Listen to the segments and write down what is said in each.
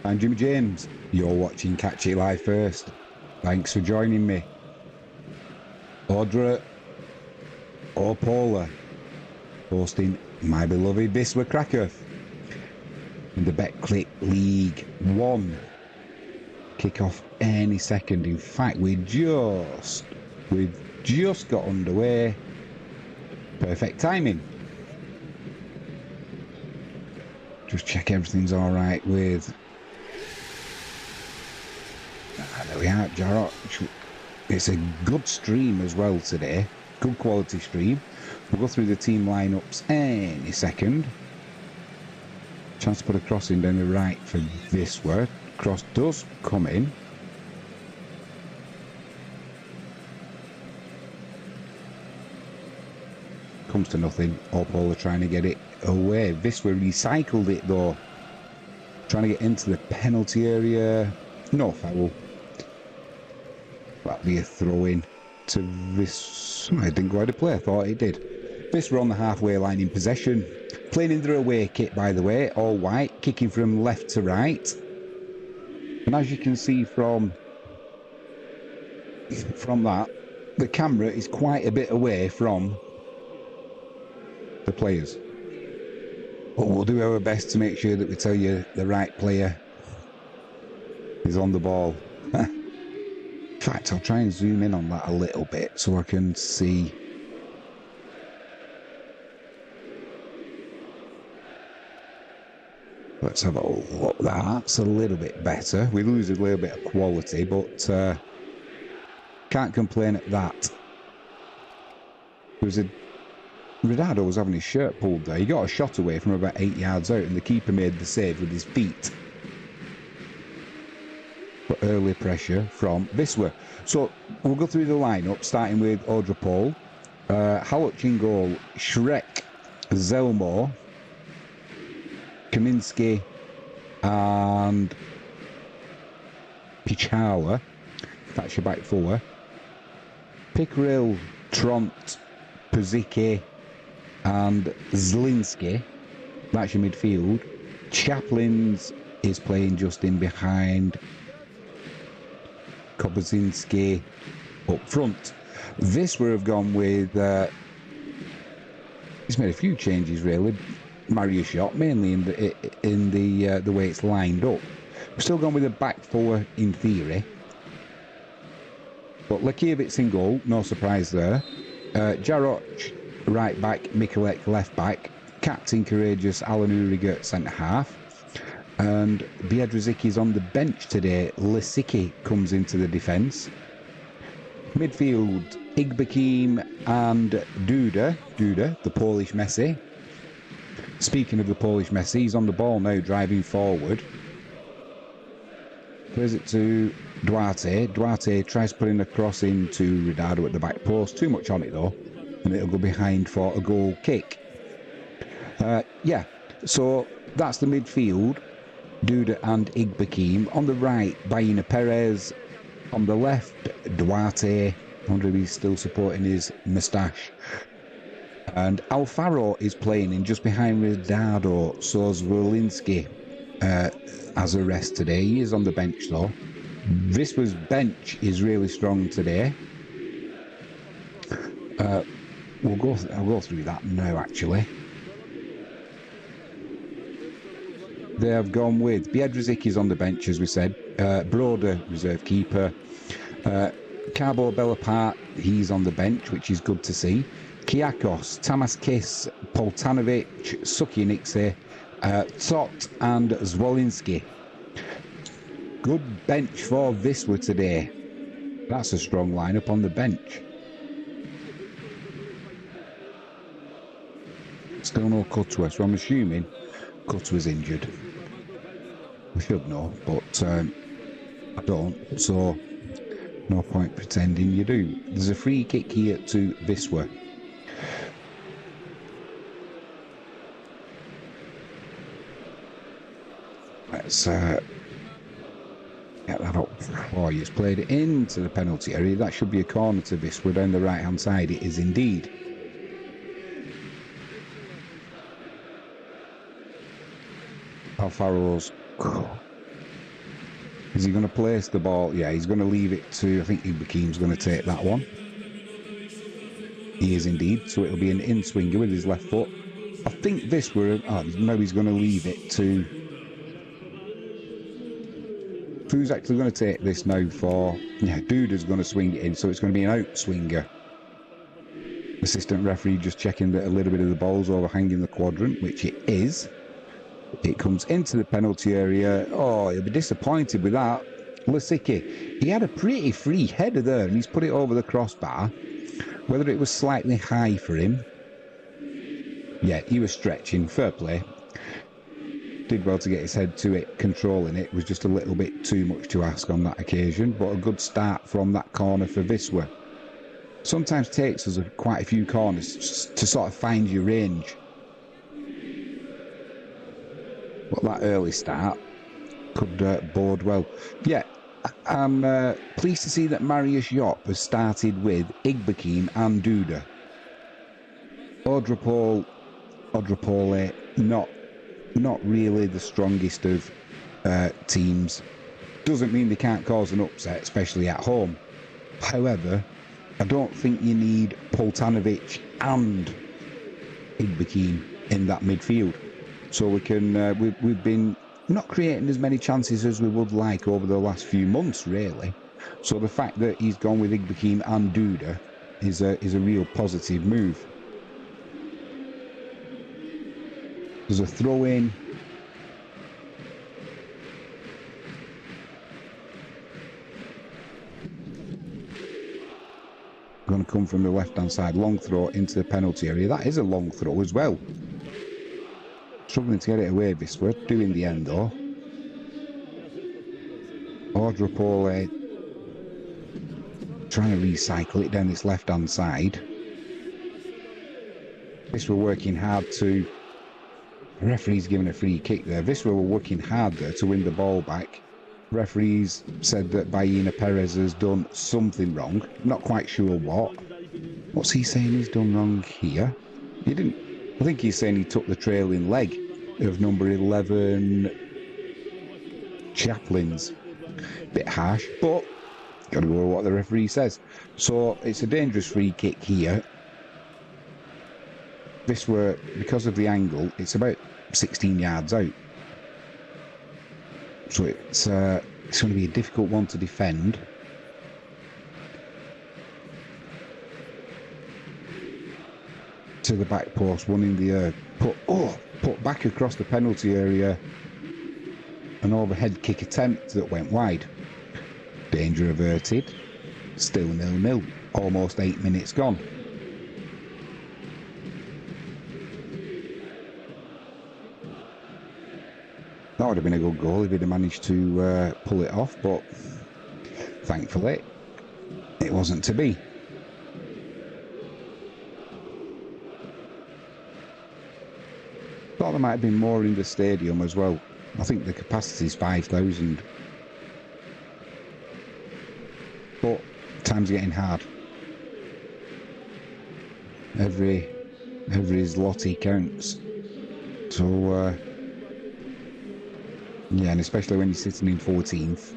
I'm Jimmy James. You're watching Catch It Live First. Thanks for joining me. Odra, Opole, hosting my beloved Wisla Krakow in the Betclic League 1. Kick off any second. In fact, we've just got underway. Perfect timing. Just check everything's all right with. There we are, Jarrett. It's a good stream as well today. Good quality stream. We'll go through the team lineups any second. Chance to put a cross in down the right for this word. Cross does come in. Comes to nothing. Opole trying to get it away. Wisla recycled it though. Trying to get into the penalty area. No foul. That'll be a throw in to this. I didn't go out of play. I thought it did. Wisla on the halfway line in possession. Playing in their away kit, by the way. All white. Kicking from left to right. And as you can see from that, the camera is quite a bit away from the players. But we'll do our best to make sure that we tell you the right player is on the ball. In fact, I'll try and zoom in on that a little bit so I can see. Let's have a look. That's a little bit better. We lose a little bit of quality, but can't complain at that. There was a Ronaldo was having his shirt pulled there. He got a shot away from about 8 yards out, and the keeper made the save with his feet. But early pressure from Wisla. So we'll go through the lineup, starting with Odra Opole, Haluch in goal, Shrek, Zelmo, Kaminski, and Pichawa. That's your back four. Pickrell, Tront, Puzicki, and Zlinski. That's your midfield. Chaplins is playing just in behind. Kobazinski up front. Wisla have gone with. He's made a few changes really. Mario shot mainly in the way it's lined up. We've still gone with a back four in theory. But Lekiewicz in goal, no surprise there. Jaroch right back, Mikulek left back, captain courageous Alan Uriger centre half, and Biedrzycki's on the bench today. Lisicki comes into the defence. Midfield, Igbekim and Duda, the Polish Messi. Speaking of the Polish Messi, he's on the ball now, driving forward. Plays it to Duarte. Duarte tries putting a cross into Ronaldo at the back post. Too much on it though, and it'll go behind for a goal kick. Yeah, so that's the midfield. Duda and Igbekim. On the right, Baina Perez. On the left, Duarte. I wonder if he's still supporting his moustache. And Alfaro is playing in just behind Ronaldo. So Zwolinski has a rest today. He is on the bench though. Wisla's bench is really strong today. I'll go through that now actually. They have gone with Biedrzycki's on the bench, as we said. Broder, reserve keeper. Cabo Belapart, he's on the bench, which is good to see. Kiakos, Tamaskis, Poltanovic, Sukinikse, Tot and Zwolinski. Good bench for Wisla today. That's a strong lineup on the bench. Still no Courtois, so I'm assuming Courtois injured. I should know, but I don't, so no point pretending you do. There's a free kick here to Wisla. Let's get that up for you. It's played it into the penalty area. That should be a corner to Wisla down the right hand side. It is indeed. Alfaro's Is he going to place the ball? Yeah, he's going to leave it to, I think Ibrahim's going to take that one. He is indeed. So it'll be an in-swinger with his left foot. I think this were, no, he's going to leave it to, who's actually going to take this now for, yeah, Duda's going to swing it in, so it's going to be an out-swinger. Assistant referee just checking that a little bit of the ball's overhanging the quadrant, which it is. It comes into the penalty area. Oh, he'll be disappointed with that. Lisicki, he had a pretty free header there, and he's put it over the crossbar. Whether it was slightly high for him. Yeah, he was stretching. Fair play. Did well to get his head to it, controlling it. Was just a little bit too much to ask on that occasion, but a good start from that corner for Wisła. Sometimes takes us quite a few corners to sort of find your range. But that early start could bode well. Yeah, I'm pleased to see that Mariusz Jop has started with Igbokime and Duda. Opole, not really the strongest of teams. Doesn't mean they can't cause an upset, especially at home. However, I don't think you need Poltanovic and Igbokime in that midfield. So we can, we've been not creating as many chances as we would like over the last few months, really. So the fact that he's gone with Igbokime and Duda is a real positive move. There's a throw in. Going to come from the left-hand side, long throw into the penalty area. That is a long throw as well. Struggling to get it away, Wisła. Doing the end though. Opole trying to recycle it down this left-hand side. Wisła working hard to. The referee's giving a free kick there. Wisła were working hard there to win the ball back. Referees said that Baena Perez has done something wrong. Not quite sure what. What's he saying he's done wrong here? He didn't. I think he's saying he took the trailing leg of number 11 Chaplin's. Bit harsh, but gotta go with what the referee says. So it's a dangerous free kick here. Wisła, because of the angle, it's about 16 yards out. So it's going to be a difficult one to defend. To the back post, one in the air. Put back across the penalty area. An overhead kick attempt that went wide. Danger averted. Still 0-0. Almost 8 minutes gone. That would have been a good goal if he'd have managed to pull it off, but thankfully it wasn't to be. Thought there might have been more in the stadium as well. I think the capacity is 5,000. But time's getting hard. Every zloty counts. So yeah, and especially when you're sitting in 14th,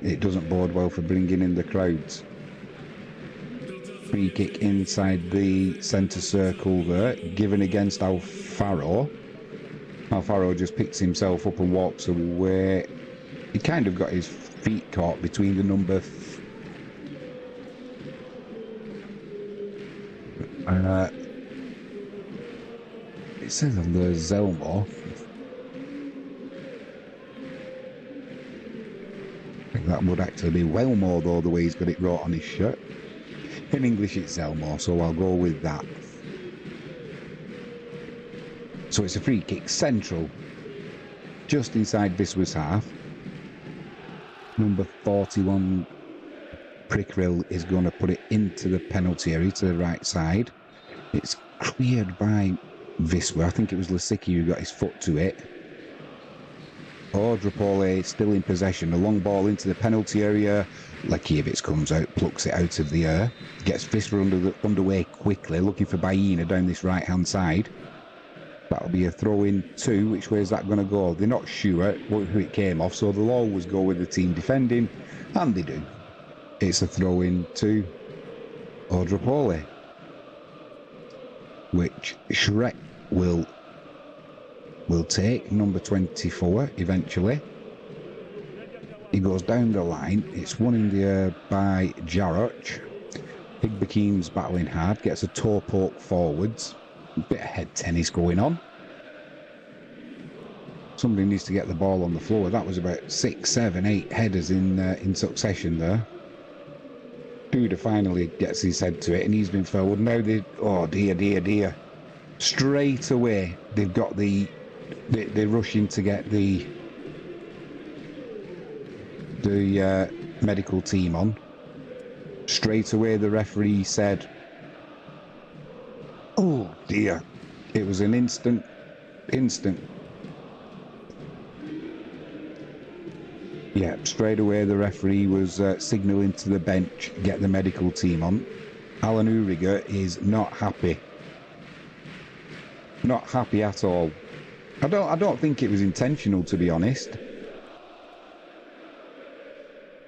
it doesn't bode well for bringing in the crowds. Free kick inside the centre circle there, given against Alfaro. Alfaro just picks himself up and walks away. He kind of got his feet caught between the number... it says on the Zelmo. That would actually be Wellmore though, the way he's got it wrote on his shirt. In English it's Zelmore, so I'll go with that. So it's a free kick, central, just inside Wisła's half. Number 41, Prickrill, is going to put it into the penalty area to the right side. It's cleared by Wisła. I think it was Lisicki who got his foot to it. Opole still in possession. A long ball into the penalty area. Lekiewicz comes out, plucks it out of the air. Gets Wisła underway quickly, looking for Baena down this right-hand side. That'll be a throw-in 2. Which way is that going to go? They're not sure who it came off, so they'll always go with the team defending, and they do. It's a throw-in to Odra Opole, which Shrek will take, number 24, eventually. He goes down the line. It's won in the air by Jarroch. Higbekeem's battling hard, gets a toe poke forwards. A bit of head tennis going on. Somebody needs to get the ball on the floor. That was about 6, 7, 8 headers in succession there. Duda finally gets his head to it, and he's been forward. Now they, oh dear, dear, dear. Straight away, they've got they're rushing to get the medical team on. Straight away, the referee said, oh dear. It was an instant. Yeah, straight away the referee was signalling to the bench, get the medical team on. Alan Uriger is not happy. Not happy at all. I don't think it was intentional, to be honest.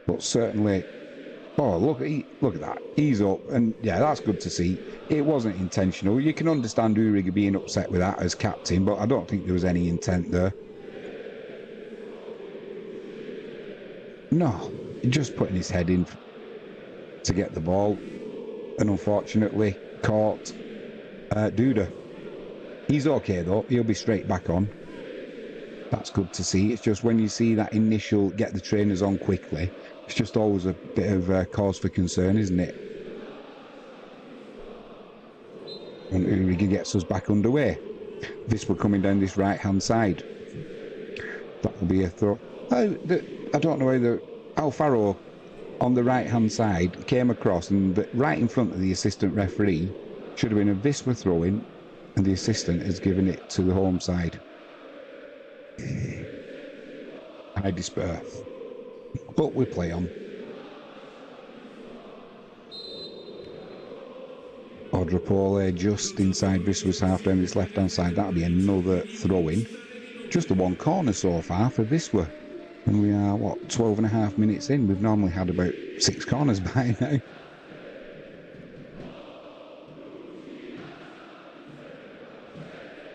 But certainly, oh look at that. He's up, and yeah, that's good to see. It wasn't intentional. You can understand Uriger being upset with that as captain, but I don't think there was any intent there. No, just putting his head in to get the ball, and unfortunately caught Duda. He's okay though, he'll be straight back on. That's good to see. It's just when you see that initial get the trainers on quickly, it's just always a bit of cause for concern, isn't it? And Uriger gets us back underway. This we're coming down this right hand side. That will be a throw. I don't know whether Alfaro on the right hand side came across, and right in front of the assistant referee should have been a Visma throw in, and the assistant has given it to the home side. I despair. But we play on. Odra Opole just inside Visma's half down this left hand side. That'll be another throw in. Just the one corner so far for Visma. And we are, what, 12 and a half minutes in. We've normally had about 6 corners by now.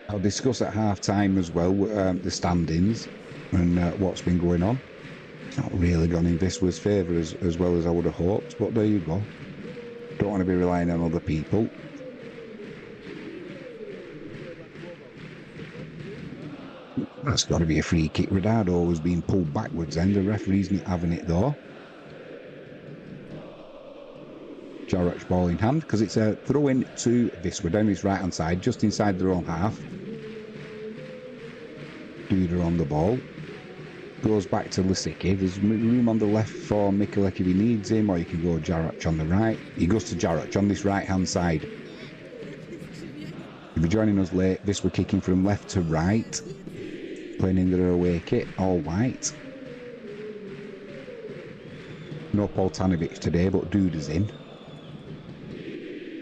I'll discuss at half-time as well the standings and what's been going on. It's not really gone in Viswa's favour as well as I would have hoped, but there you go. Don't want to be relying on other people. That's got to be a free kick. Ridardo was being pulled backwards then. The referee's not having it though. Jarroch ball in hand, because it's a throw in to Viswa down his right hand side, just inside their own half. Duda on the ball. Goes back to Lisicki. There's room on the left for Mikulek if he needs him, or you can go Jarroch on the right. He goes to Jarroch on this right hand side. If you're joining us late, Viswa kicking from left to right. Playing in their away kit, all white. No Poltanovic today, but Duda's in.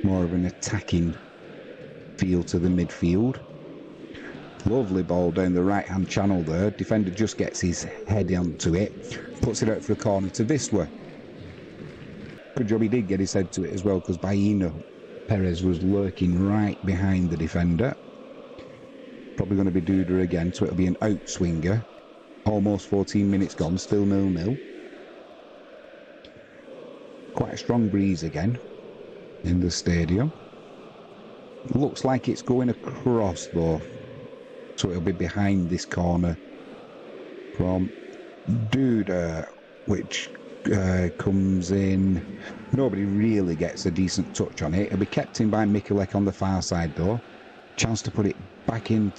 More of an attacking feel to the midfield. Lovely ball down the right hand channel there. Defender just gets his head onto it. Puts it out for a corner to Viswa. Good job he did get his head to it as well, because Baino Perez was lurking right behind the defender. Probably going to be Duda again, so it'll be an outswinger. Almost 14 minutes gone, still 0-0. Quite a strong breeze again in the stadium. Looks like it's going across though, so it'll be behind this corner from Duda, which comes in. Nobody really gets a decent touch on it. It'll be kept in by Mikulek on the far side though. Chance to put it back in.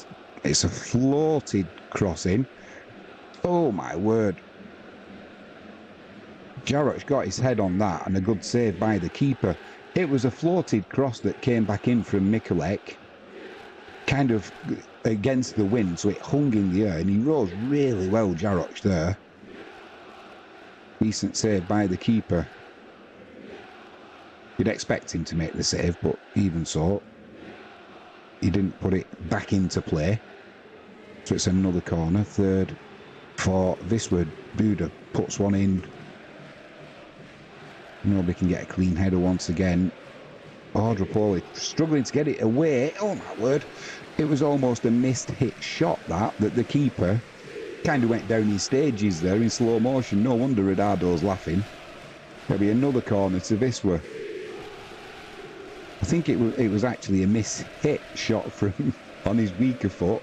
It's a floated crossing. Oh my word. Jarroch got his head on that, and a good save by the keeper. It was a floated cross that came back in from Mikulek, kind of against the wind, so it hung in the air, and he rose really well, Jarroch there. Decent save by the keeper. You'd expect him to make the save, but even so. he didn't put it back into play. So it's another corner. Third for Wisla. Duda puts one in. Nobody can get a clean header once again. Odra Opole struggling to get it away. Oh my word. It was almost a missed hit shot that the keeper kind of went down in stages there in slow motion. No wonder Ridardo's laughing. There'll be another corner to Wisla. I think it was actually a miss-hit shot from on his weaker foot.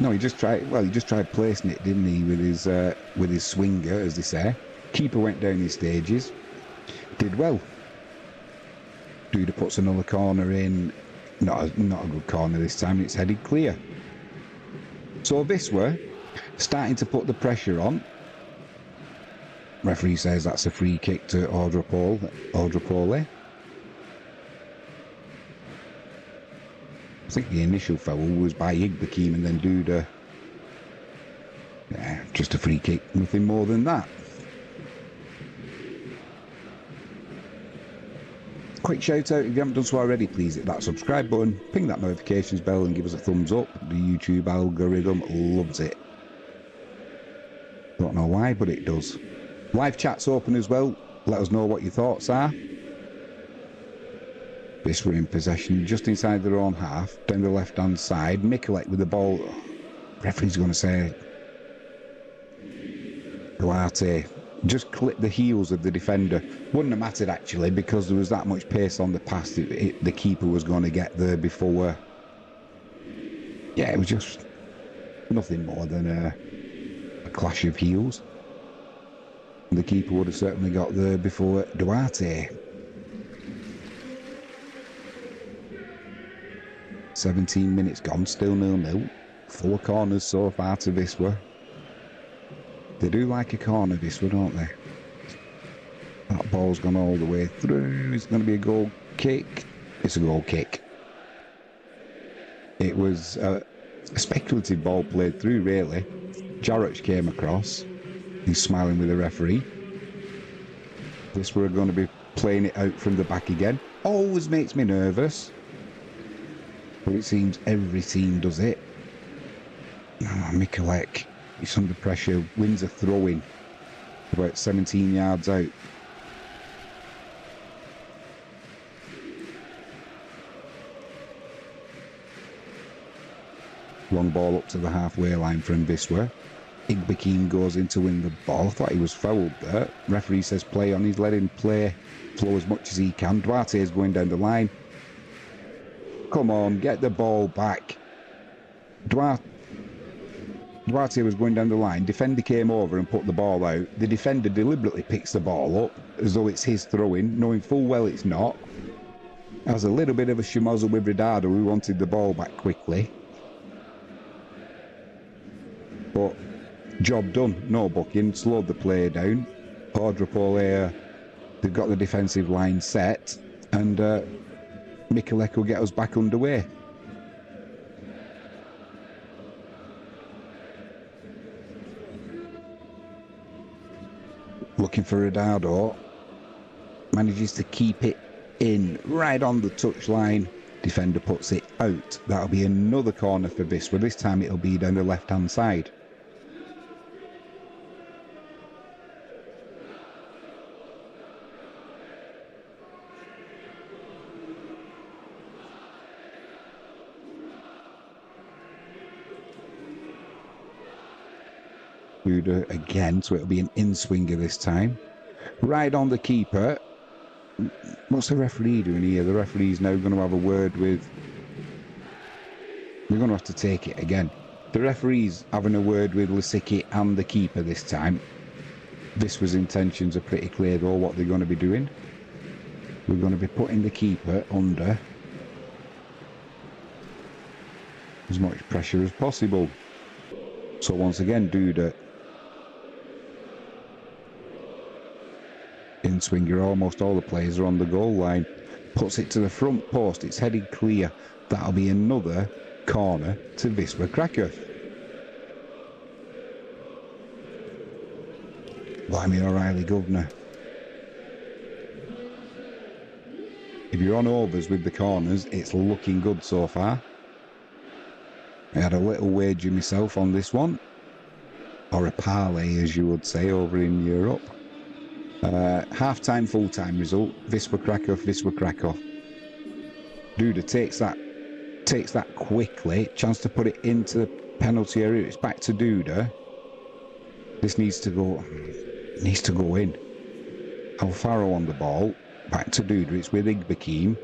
No, he just tried placing it, didn't he, with his swinger, as they say. Keeper went down his stages. Did well. Duda puts another corner in. Not a good corner this time. It's headed clear. So Wisla starting to put the pressure on. Referee says that's a free kick to Odra Opole. I think the initial foul was by Igbekim and then Duda. Yeah, just a free kick, nothing more than that. Quick shout out, if you haven't done so already, please hit that subscribe button, ping that notifications bell and give us a thumbs up. The YouTube algorithm loves it. Don't know why, but it does. Live chat's open as well. Let us know what your thoughts are. Wisla in possession just inside their own half, down the left-hand side. Mikulek with the ball. Referee's going to say Duarte just clipped the heels of the defender. Wouldn't have mattered actually because there was that much pace on the pass. The keeper was going to get there before. Yeah, it was just nothing more than a clash of heels. The keeper would have certainly got there before Duarte. 17 minutes gone, still 0-0. 4 corners so far to Wisla. They do like a corner, Wisla, don't they? That ball's gone all the way through. It's going to be a goal kick. It's a goal kick. It was a speculative ball played through, really. Jarrett came across. He's smiling with the referee. Wisla are going to be playing it out from the back again. Always makes me nervous. But it seems every team does it. Oh, Mikulek, he's under pressure, wins a throw-in about 17 yards out. Long ball up to the halfway line from Wisla. Igbekim goes in to win the ball. I thought he was fouled there. Referee says play on. He's let him play, flow as much as he can. Duarte is going down the line. Come on, get the ball back. Duarte was going down the line. Defender came over and put the ball out. The defender deliberately picks the ball up as though it's his throw-in, knowing full well it's not. Has a little bit of a schmozzle with Ridardo, who wanted the ball back quickly. But job done. No booking. Slowed the play down. Odra Opole, they've got the defensive line set. And Mikulek will get us back underway. Looking for Ridardo. Manages to keep it in right on the touchline. Defender puts it out. That'll be another corner for Wisla. This time it'll be down the left-hand side. Duda again, so it'll be an in-swinger this time. Right on the keeper. What's the referee doing here? The referee's now going to have a word with... We're going to have to take it again. The referee's having a word with Lisicki and the keeper this time. Wisla's intentions are pretty clear though, what they're going to be doing. We're going to be putting the keeper under as much pressure as possible. So once again, Duda in swinger, almost all the players are on the goal line. Puts it to the front post, it's headed clear. That'll be another corner to Wisla Krakow. Blimey O'Reilly, governor. If If you're on overs with the corners, it's looking good so far. I had a little wager myself on this one. Or a parlay, as you would say, over in Europe. Half-time, full-time result. Wisla Krakow, Wisla Krakow. Duda takes that quickly. Chance to put it into the penalty area. It's back to Duda. This needs to go in. Alfaro on the ball. Back to Duda. It's with Igbekim.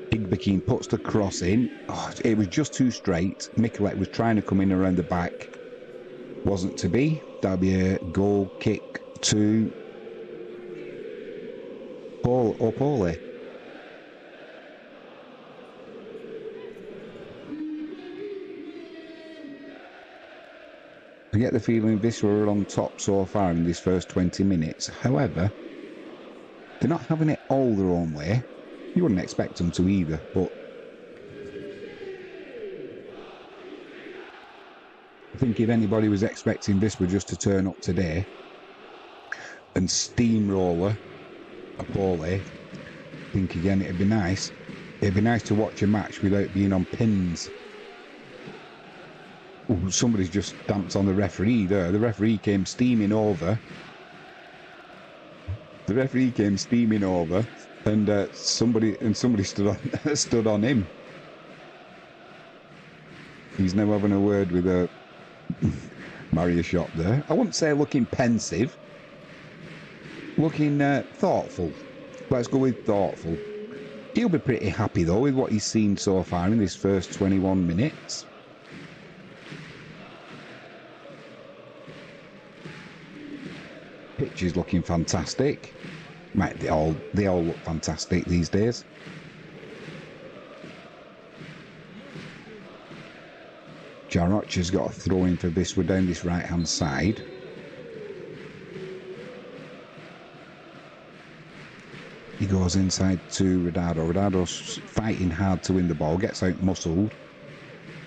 Igbekim puts the cross in. Oh, it was just too straight. Mikulek was trying to come in around the back. Wasn't to be. That'll be a goal kick to Opole. I get the feeling Wisla are on top so far in this first 20 minutes. However, they're not having it all their own way. You wouldn't expect them to either, but I think if anybody was expecting Wisla just to turn up today and steamroller Opole, I think again it'd be nice. It'd be nice to watch a match without being on pins. Ooh, somebody's just stamped on the referee there. The referee came steaming over. And somebody stood on him. He's now having a word with a Mario shot there. I wouldn't say looking pensive. Looking thoughtful. Let's go with thoughtful. He'll be pretty happy though with what he's seen so far in this first 21 minutes. Pitch is looking fantastic. Mate, they all look fantastic these days. Jaroch has got a throw in for Wisla down this right hand side. He goes inside to Rodado. Rodado's fighting hard to win the ball, gets out muscled.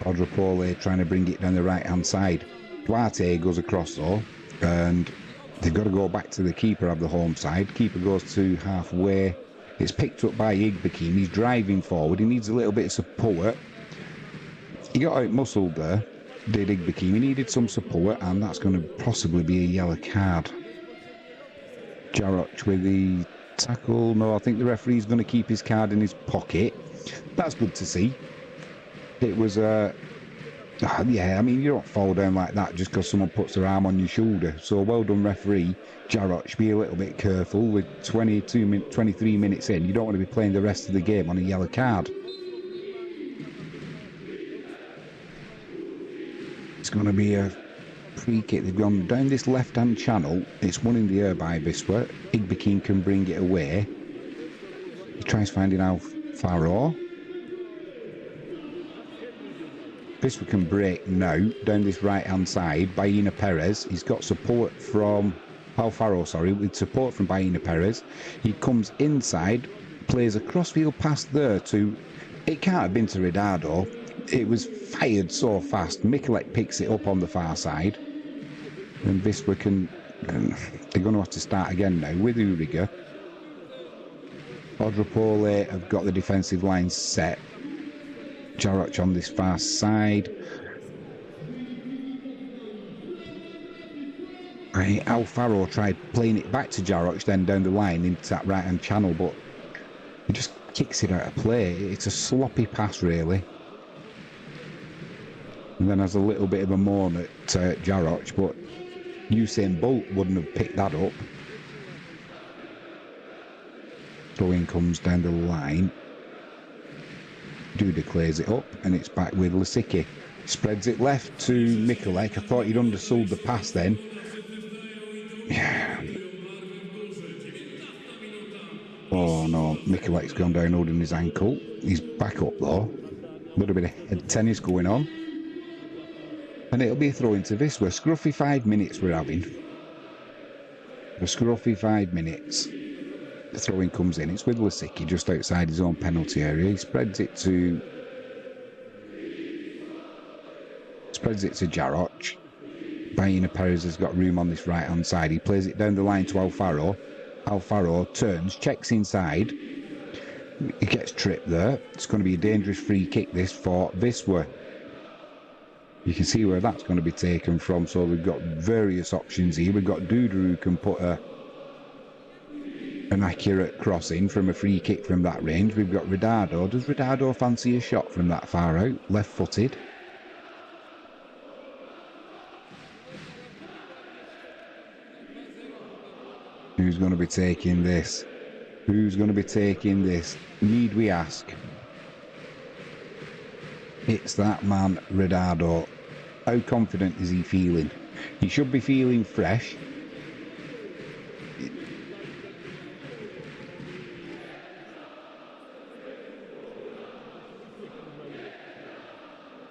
Odra Opole trying to bring it down the right hand side. Duarte goes across though, and they've got to go back to the keeper of the home side. Keeper goes to halfway. It's picked up by Igbekim. He's driving forward. He needs a little bit of support. He got out muscled there, did Igbekim. He needed some support, and that's going to possibly be a yellow card. Jaroch with the tackle. No, I think the referee's going to keep his card in his pocket. That's good to see. It was yeah, I mean, you don't fall down like that just because someone puts their arm on your shoulder. So well done, referee. Jaroch, be a little bit careful. With 23 minutes in, you don't want to be playing the rest of the game on a yellow card. It's going to be a free kick. They've gone down this left-hand channel. It's one in the air by Wisla. Igbekim can bring it away. He tries finding Alfaro. Wisla can break now down this right-hand side. Baena Perez. He's got support from Alfaro, with support from Baena Perez. He comes inside, plays a crossfield pass there to... It can't have been to Rodado. It was fired so fast. Mikulek picks it up on the far side. And Wisla can... They're going to have to start again now with Uriga. Odra Opole have got the defensive line set. Jaroch on this far side. Alfaro tried playing it back to Jaroch, then down the line into that right-hand channel, but he just kicks it out of play. It's a sloppy pass, really. And then has a little bit of a moan at Jaroch, but Usain Bolt wouldn't have picked that up. Throw-in comes down the line. Duda clears it up, and it's back with Lisicki. Spreads it left to Mikulek. I thought he'd undersold the pass then. Yeah. Oh no, Mikulek's gone down holding his ankle. He's back up though. A little bit of head tennis going on. And it'll be a throw into Wisla. Scruffy 5 minutes we're having. A scruffy 5 minutes. The throw-in comes in. It's with Lisicki just outside his own penalty area. He spreads it to Jaroch. Baena Perez has got room on this right-hand side. He plays it down the line to Alfaro. Alfaro turns, checks inside. He gets tripped there. It's going to be a dangerous free kick this for Wisla. You can see where that's going to be taken from. So we've got various options here. We've got Odra who can put an accurate crossing from a free kick from that range. We've got Ridardo. Does Ridardo fancy a shot from that far out? Left-footed. Who's going to be taking this? Who's going to be taking this? Need we ask? It's that man, Ridardo. How confident is he feeling? He should be feeling fresh.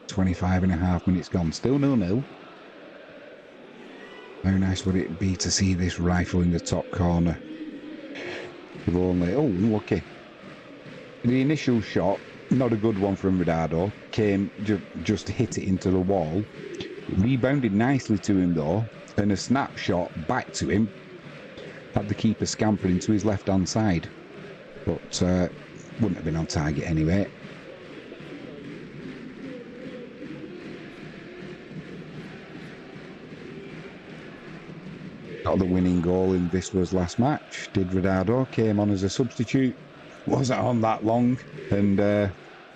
"25.5 minutes gone. Still 0-0. How nice would it be to see this rifle in the top corner? If only... Oh, lucky. The initial shot, not a good one from Ridardo, came, just hit it into the wall. Rebounded nicely to him though, and a snapshot back to him. Had the keeper scampering to his left-hand side. But wouldn't have been on target anyway. Got the winning goal in Wisla's last match. Did Ridardo, came on as a substitute. Wasn't on that long, and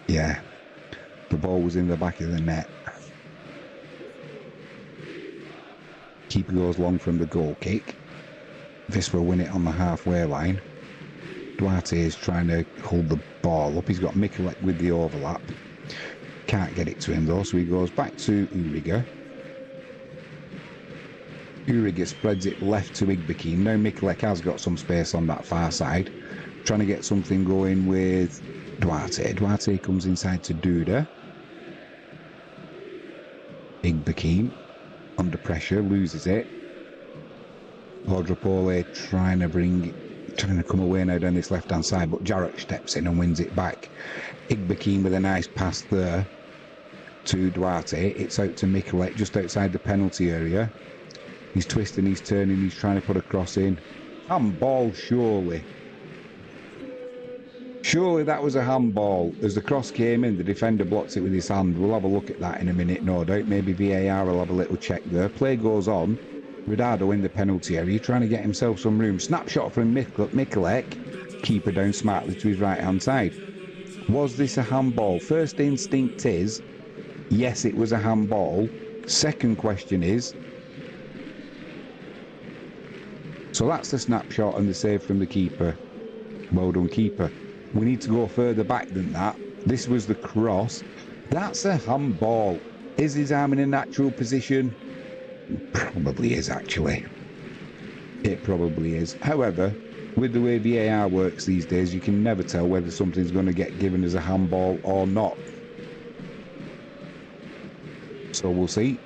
yeah, the ball was in the back of the net. Keeper goes long from the goal kick. Wisla win it on the halfway line. Duarte is trying to hold the ball up. He's got Mikulek with the overlap. Can't get it to him though, so he goes back to Uriga. Uriga spreads it left to Igbekin. Now Mikulek has got some space on that far side. Trying to get something going with Duarte. Duarte comes inside to Duda. Igbekin under pressure, loses it. Opole trying to come away now down this left hand side, but Jarrett steps in and wins it back. Igbekin with a nice pass there to Duarte. It's out to Mikulek just outside the penalty area. He's twisting, he's turning, he's trying to put a cross in. Handball, surely. Surely that was a handball. As the cross came in, the defender blocks it with his hand. We'll have a look at that in a minute, no doubt. Maybe VAR will have a little check there. Play goes on. Ridardo in the penalty area, trying to get himself some room. Snapshot from Mikulek. Keeper down smartly to his right-hand side. Was this a handball? First instinct is, yes, it was a handball. Second question is, so that's the snapshot and the save from the keeper. Well done, keeper. We need to go further back than that. This was the cross. That's a handball. Is his arm in a natural position? Probably is, actually. It probably is. However, with the way VAR works these days, you can never tell whether something's going to get given as a handball or not. So we'll see.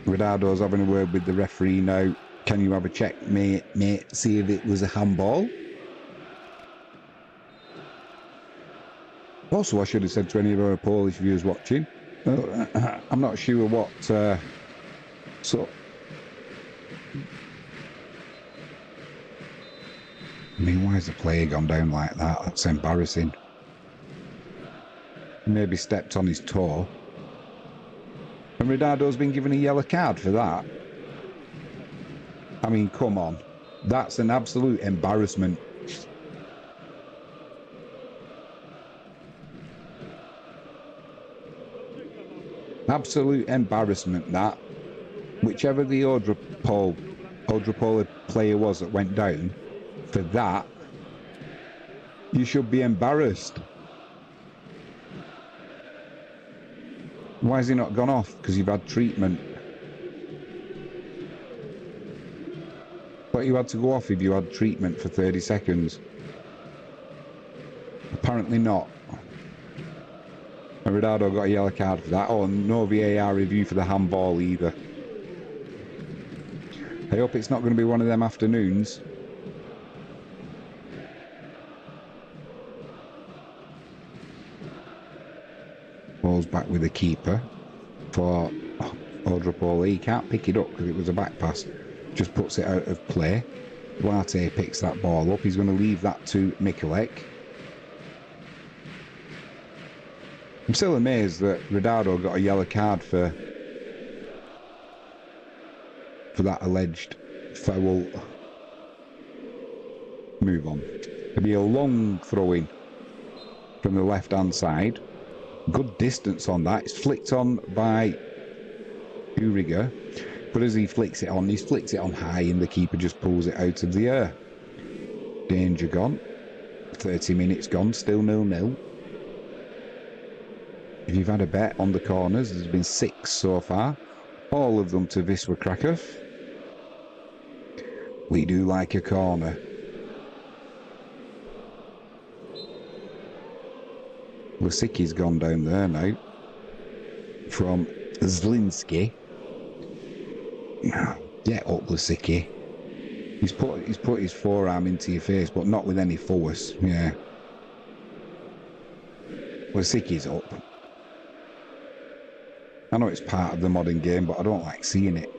Ridardo's having a word with the referee now. Can you have a check, mate? See if it was a handball? Also, I should have said to any of our Polish viewers watching, I'm not sure what... So... I mean, why has the player gone down like that? That's embarrassing. Maybe stepped on his toe. And Ridardo's been given a yellow card for that. I mean, come on. That's an absolute embarrassment. Absolute embarrassment, that. Whichever the Odra player was that went down, for that, you should be embarrassed. Why has he not gone off? Because you've had treatment. But you had to go off if you had treatment for 30 seconds. Apparently not. And Ridardo got a yellow card for that. Oh, and no VAR review for the handball either. I hope it's not going to be one of them afternoons. Ball's back with the keeper for Opole. He can't pick it up because it was a back pass. Just puts it out of play. Duarte picks that ball up. He's going to leave that to Mikulek. I'm still amazed that Redardo got a yellow card for that alleged foul. Move on. It'll be a long throw-in from the left-hand side. Good distance on that. It's flicked on by Uriger. But as he flicks it on, he's flicked it on high and the keeper just pulls it out of the air. Danger gone. 30 minutes gone. Still 0-0. If you've had a bet on the corners, there's been 6 so far. All of them to Wisla Krakow. We do like a corner. Lasicki's gone down there now. From Zlinski. Get up, Lasicki. He's put his forearm into your face, but not with any force. Yeah. Lasicki's up. I know it's part of the modern game, but I don't like seeing it.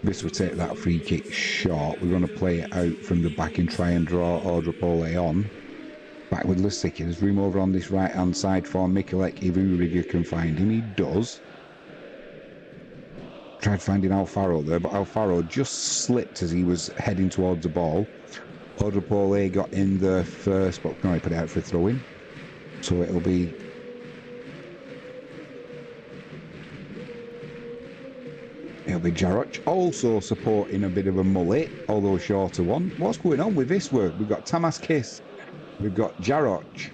This will take that free kick short. We're going to play it out from the back and try and draw Opole on. Back with Lasicki. There's room over on this right-hand side for Mikulek if Uriger can find him. He does. Tried finding Alfaro there, but Alfaro just slipped as he was heading towards the ball. Opole got in there first, but no, he put it out for a throw-in. So it'll be... Jaroch, also supporting a bit of a mullet, although a shorter one. What's going on with this work? We've got Tamas Kiss, we've got Jaroch,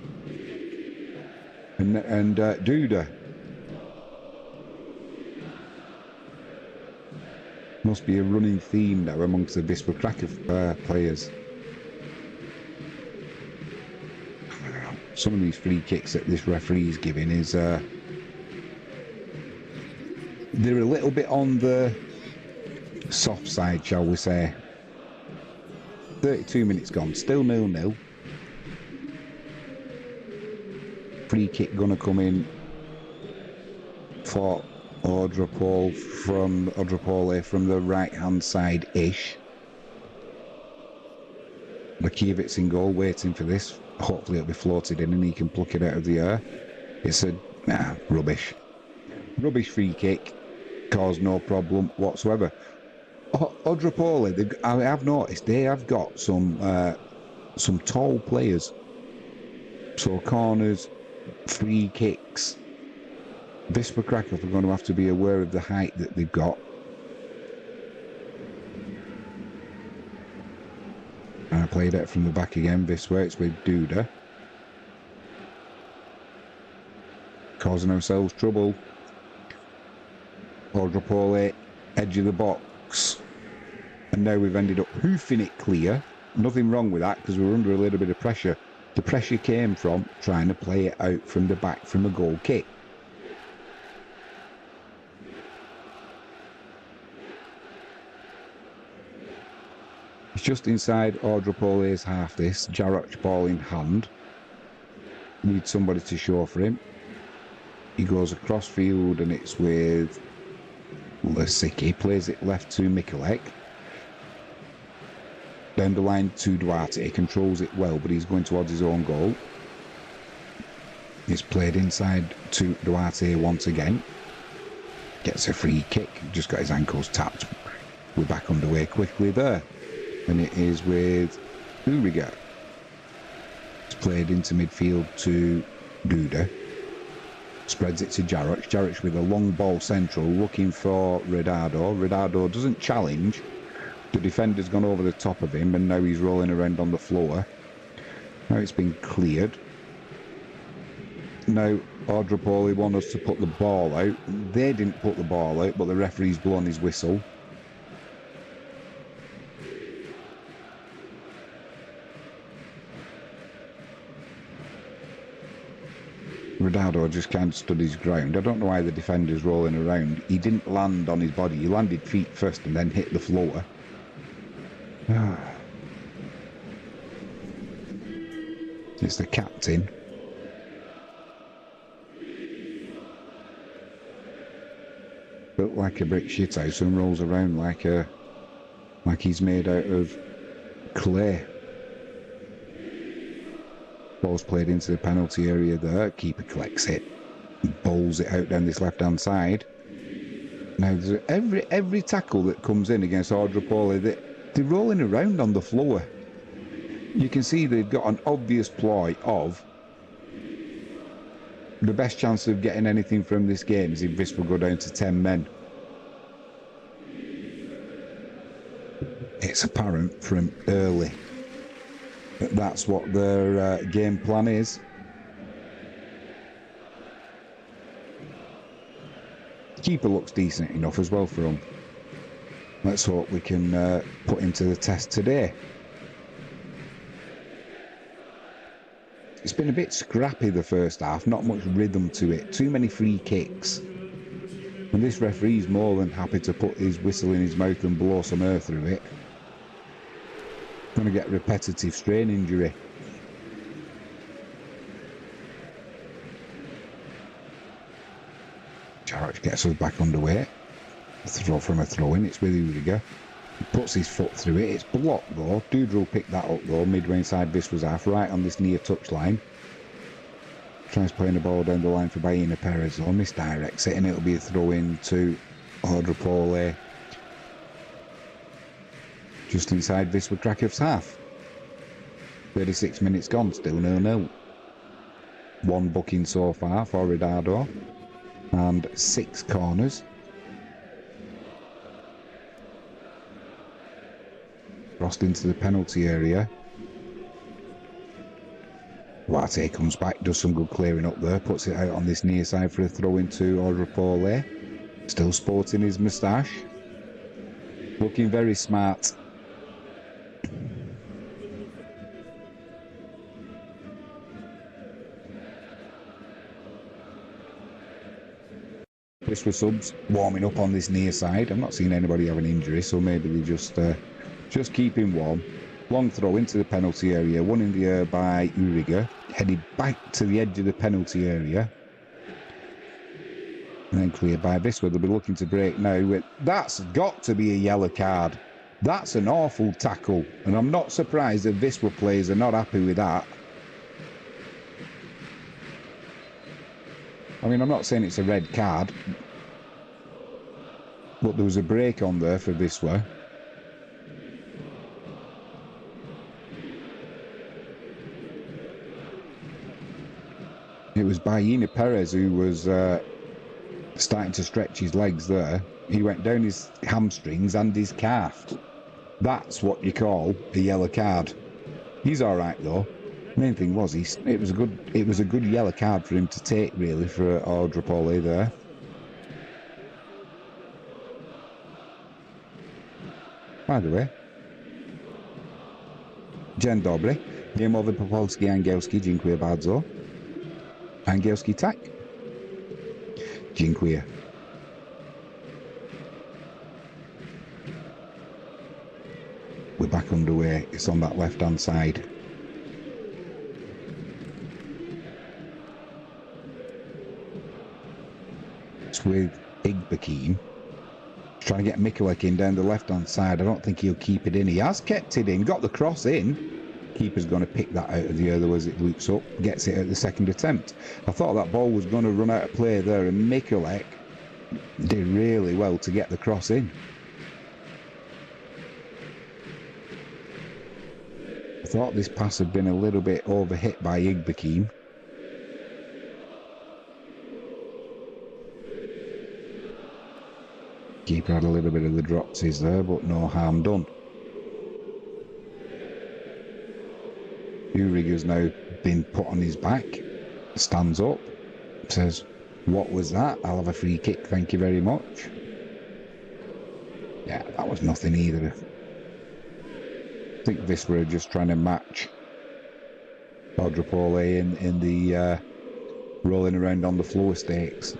and Duda. Must be a running theme now amongst the Wisla Krakow players. Some of these free kicks that this referee is giving is... they're a little bit on the soft side, shall we say. 32 minutes gone, still 0-0. Free kick gonna come in for Opole from the right-hand side-ish. Lakievic's in goal, waiting for this. Hopefully it'll be floated in and he can pluck it out of the air. It's a rubbish free kick. Caused no problem whatsoever. Opole, I have noticed they have got some tall players. So corners, free kicks. Wisla Krakow are going to have to be aware of the height that they've got. And I played it from the back again. This way it's with Duda. Causing ourselves trouble. Opole, edge of the box, and now we've ended up hoofing it clear. Nothing wrong with that because we're under a little bit of pressure. The pressure came from trying to play it out from the back from a goal kick. It's just inside Opole's half this. Jaroch ball in hand. Needs somebody to show for him. He goes across field and it's with Lasicki, plays it left to Mikulek. Down the line to Duarte, he controls it well, but he's going towards his own goal. It's played inside to Duarte once again. Gets a free kick, just got his ankles tapped. We're back underway quickly there. And it is with Uriger. It's played into midfield to Duda. Spreads it to Jaroch. Jaroch with a long ball central, looking for Redardo. Redardo doesn't challenge. The defender's gone over the top of him, and now he's rolling around on the floor. Now it's been cleared. Now Opole want us to put the ball out. They didn't put the ball out, but the referee's blown his whistle. Redardo just kind of stood his ground. I don't know why the defender's rolling around. He didn't land on his body. He landed feet first and then hit the floor. It's the captain. Built like a brick shithouse and rolls around like he's made out of clear. Ball's played into the penalty area there. Keeper collects it. Bowls it out down this left-hand side. Now, every tackle that comes in against Odra Opole, they're rolling around on the floor. You can see they've got an obvious ploy of the best chance of getting anything from this game is if this will go down to 10 men. It's apparent from early that that's what their game plan is. Keeper looks decent enough as well for him. Let's hope we can put him to the test today. It's been a bit scrappy the first half, not much rhythm to it, too many free kicks. And this referee's more than happy to put his whistle in his mouth and blow some air through it. Going to get repetitive strain injury. Jarrett gets us back underway. Throw from a throw-in, it's with Odra. He puts his foot through it, it's blocked though. Odra picked that up though, midway inside Wisła's half, right on this near touchline. Tries playing the ball down the line for Baina Perez though, misdirects it, and it'll be a throw-in to Odra Opole. Just inside Wisla Krakow's half. 36 minutes gone, still 0-0. One booking so far for Ridado. And 6 corners. Crossed into the penalty area. Duarte comes back, does some good clearing up there, puts it out on this near side for a throw into Odra Opole. Still sporting his moustache. Looking very smart. Wisła subs warming up on this near side. I've not seen anybody have an injury, so maybe they just keep him warm. Long throw into the penalty area, one in the air by Odra, headed back to the edge of the penalty area. And then cleared by Wisła. They'll be looking to break now. That's got to be a yellow card. That's an awful tackle. And I'm not surprised that Wisła players are not happy with that. I mean, I'm not saying it's a red card, but there was a break on there for Wisła. It was Baina Perez who was starting to stretch his legs there. He went down his hamstrings and his calf. That's what you call a yellow card. He's all right though. Main thing was it was a good yellow card for him to take really for Odra Opole there. By the way, Dzień dobry. Nie mówię po polski, angielski. Dziękuję bardzo. Angielski tak? Dziękuję. We're back underway. It's on that left-hand side. It's with Igbekeem. Trying to get Mikulek in down the left-hand side. I don't think he'll keep it in. He has kept it in. Got the cross in. Keeper's going to pick that out of the other as it loops up. Gets it at the second attempt. I thought that ball was going to run out of play there, and Mikulek did really well to get the cross in. I thought this pass had been a little bit overhit by Igbekeem. Keeper had a little bit of the dropsies there, but no harm done. Odra now been put on his back, stands up, says, "What was that? I'll have a free kick, thank you very much." Yeah, that was nothing either. I think this were just trying to match Odra Opole in the rolling around on the floor stakes,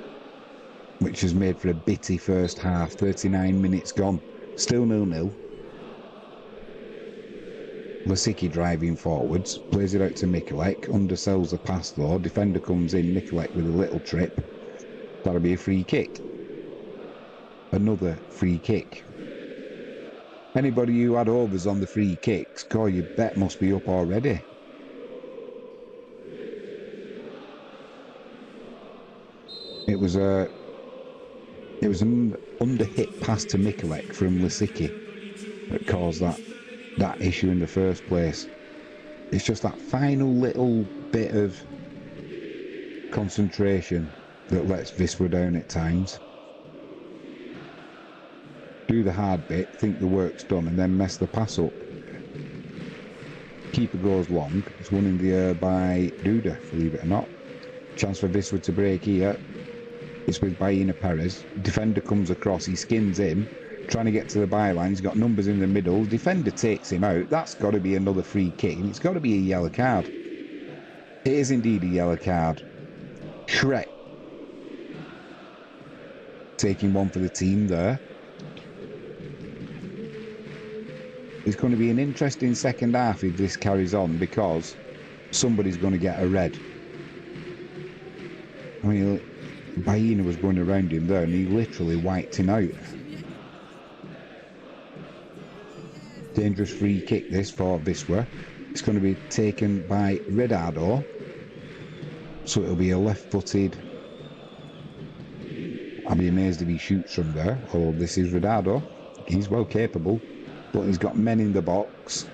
which has made for a bitty first half. 39 minutes gone, still 0-0. Lasicki driving forwards, plays it out to Mikulek, undersells the pass though, defender comes in, Mikulek with a little trip. That'll be a free kick. Another free kick. Anybody who had overs on the free kicks, God, your bet must be up already. It was an under-hit pass to Mikulek from Lisicki that caused that issue in the first place. It's just that final little bit of concentration that lets Wisla down at times. Do the hard bit, think the work's done, and then mess the pass up. Keeper goes long. It's won in the air by Duda, believe it or not. Chance for Wisla to break here. It's with Baina Perez. Defender comes across, he skins him, trying to get to the byline. He's got numbers in the middle. Defender takes him out. That's got to be another free kick, and it's got to be a yellow card. It is indeed a yellow card. Shrek taking one for the team there. It's going to be an interesting second half if this carries on, because somebody's going to get a red. I mean, Baina was going around him there and he literally wiped him out. Dangerous free kick this for Wisla. It's going to be taken by Redado. So it'll be a left-footed. I'll be amazed if he shoots from there. Oh, this is Redado. He's well capable. But he's got men in the box.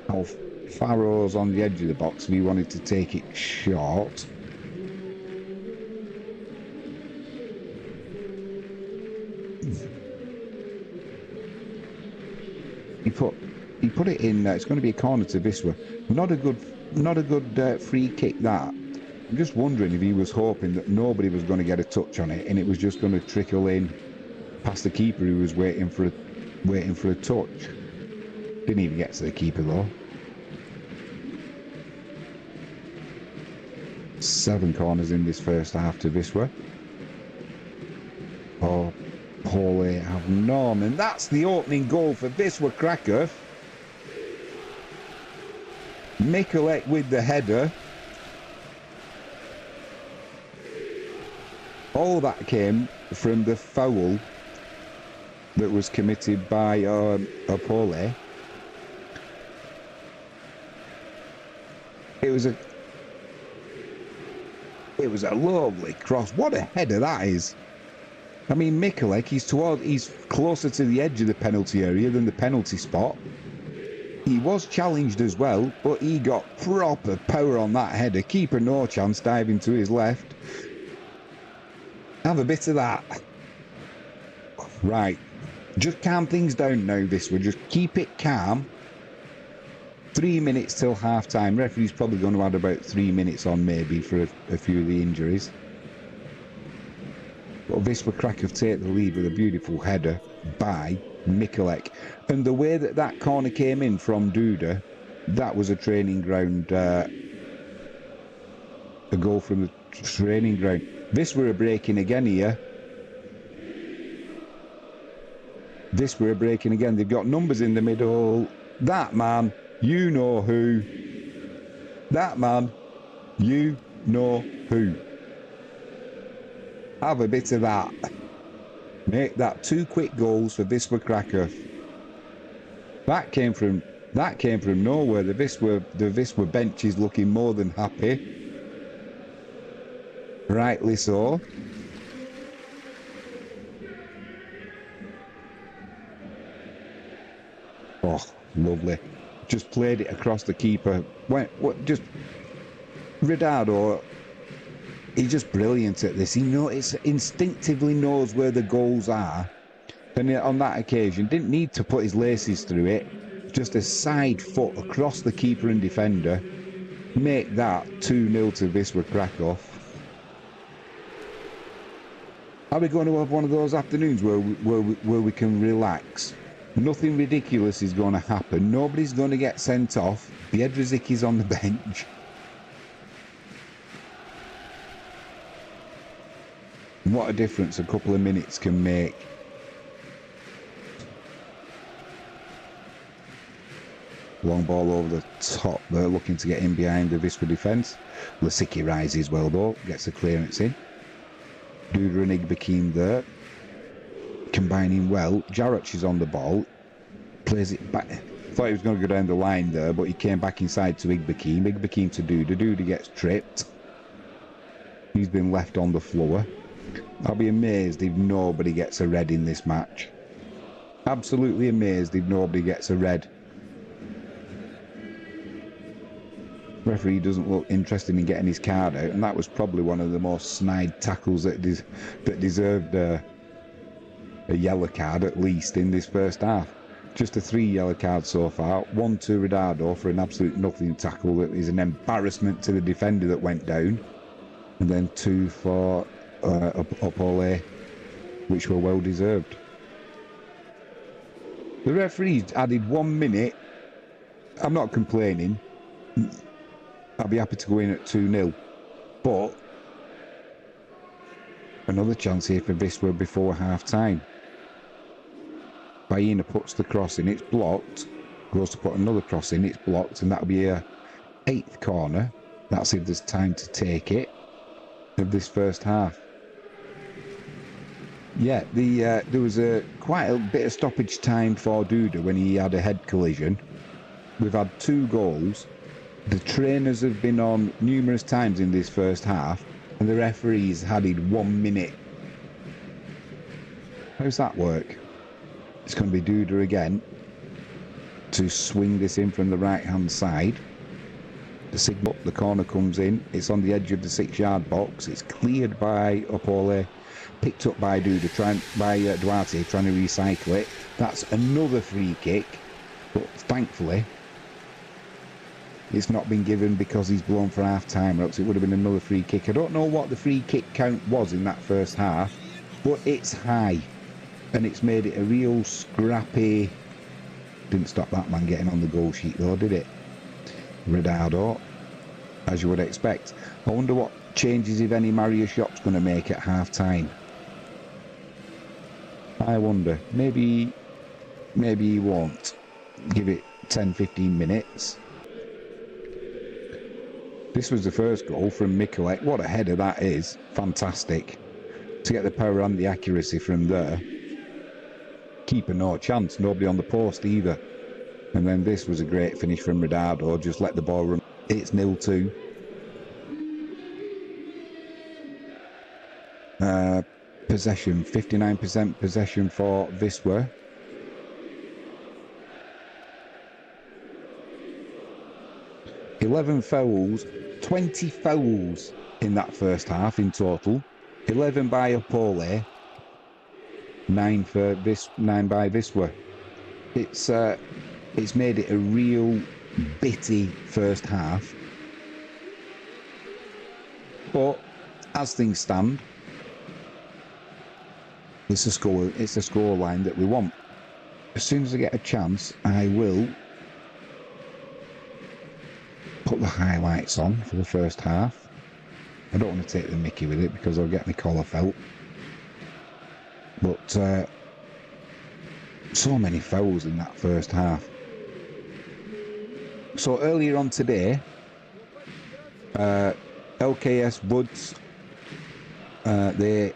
Farrow's on the edge of the box if he wanted to take it short. He put it in. It's going to be a corner to Wisla. Not a good free kick. That. I'm just wondering if he was hoping that nobody was going to get a touch on it, and it was just going to trickle in past the keeper who was waiting for a touch. Didn't even get to the keeper though. 7 corners in this first half to Wisla. Oh, Opole have none, and that's the opening goal for Wisla Krakow. Mikulek with the header. All that came from the foul that was committed by Opole. It was a lovely cross. What a header that is. I mean, Mikulek, he's closer to the edge of the penalty area than the penalty spot. He was challenged as well, but he got proper power on that header. Keeper no chance, diving to his left. Have a bit of that. Right. Just calm things down now, Wisla. Just keep it calm. 3 minutes till half-time. Referee's probably going to add about 3 minutes on maybe for a few of the injuries. But Wisla Krakow take the lead with a beautiful header by Mikulek. And the way that corner came in from Duda, that was a training ground, a goal from the training ground. Wisla are breaking again here. Wisla are breaking again. They've got numbers in the middle. That man, you know who. That man, you know who. Have a bit of that. Make that 2 quick goals for Wisla Krakow. That came from nowhere. The Wisla bench is looking more than happy. Rightly so. Oh, lovely. Just played it across the keeper. Just Redado. He's just brilliant at this. He instinctively knows where the goals are. And on that occasion, didn't need to put his laces through it. Just a side foot across the keeper and defender. Make that 2-0 to Wisla Krakow. Are we going to have one of those afternoons where we can relax? Nothing ridiculous is going to happen. Nobody's going to get sent off. Biedrzycki's on the bench. What a difference a couple of minutes can make. Long ball over the top there, looking to get in behind the Wisla defence. Lisicki rises well though, gets a clearance in. Duda and Igbekim there. combining well. Jarrett is on the ball, plays it back. Thought he was going to go down the line there, but he came back inside to Igbekeem. Igbekeem to Duda. Duda gets tripped. He's been left on the floor. I'll be amazed if nobody gets a red in this match. Absolutely amazed if nobody gets a red. Referee doesn't look interested in getting his card out, and that was probably one of the most snide tackles that deserved a yellow card, at least in this first half. Just a 3 yellow cards so far. 1 to Ridado for an absolute nothing tackle that is an embarrassment to the defender that went down, and then 2 for Opole, which were well deserved. The referees added 1 minute. I'm not complaining. I'll be happy to go in at 2-0. But another chance here for Wisla before half-time. Baena puts the cross in, it's blocked. Goes to put another cross in, it's blocked, and that'll be a 8th corner. That's if there's time to take it of this first half. Yeah, there was quite a bit of stoppage time for Duda when he had a head collision. We've had 2 goals. The trainers have been on numerous times in this first half, and the referees added 1 minute. How does that work? It's going to be Duda again to swing this in from the right-hand side. The signal, the corner comes in. It's on the edge of the 6-yard box. It's cleared by Opole, picked up by Duda, by Duarte, trying to recycle it. That's another free kick, but thankfully it's not been given because he's blown for half-time, or else it would have been another free kick. I don't know what the free kick count was in that first half, but it's high, and it's made it a real scrappy. Didn't stop that man getting on the goal sheet though, did it? Ridado, as you would expect. I wonder what changes, if any, Mario Shop's going to make at half-time. I wonder. Maybe he won't. Give it 10-15 minutes. This was the first goal from Mikulek. What a header that is. Fantastic. To get the power and the accuracy from there. Keeper no chance. Nobody on the post either. And then this was a great finish from Ridado. Just let the ball run. It's 0-2. Possession. 59% possession for Wisla. $11 fouls. 20 fouls in that first half in total. 11 by Opole, 9 by Wisla. It's made it a real bitty first half. But as things stand, it's a score line that we want. As soon as I get a chance, I will put the highlights on for the first half. I don't want to take the mickey with it because I'll get my collar felt. But so many fouls in that first half. So earlier on today, LKS Woods, they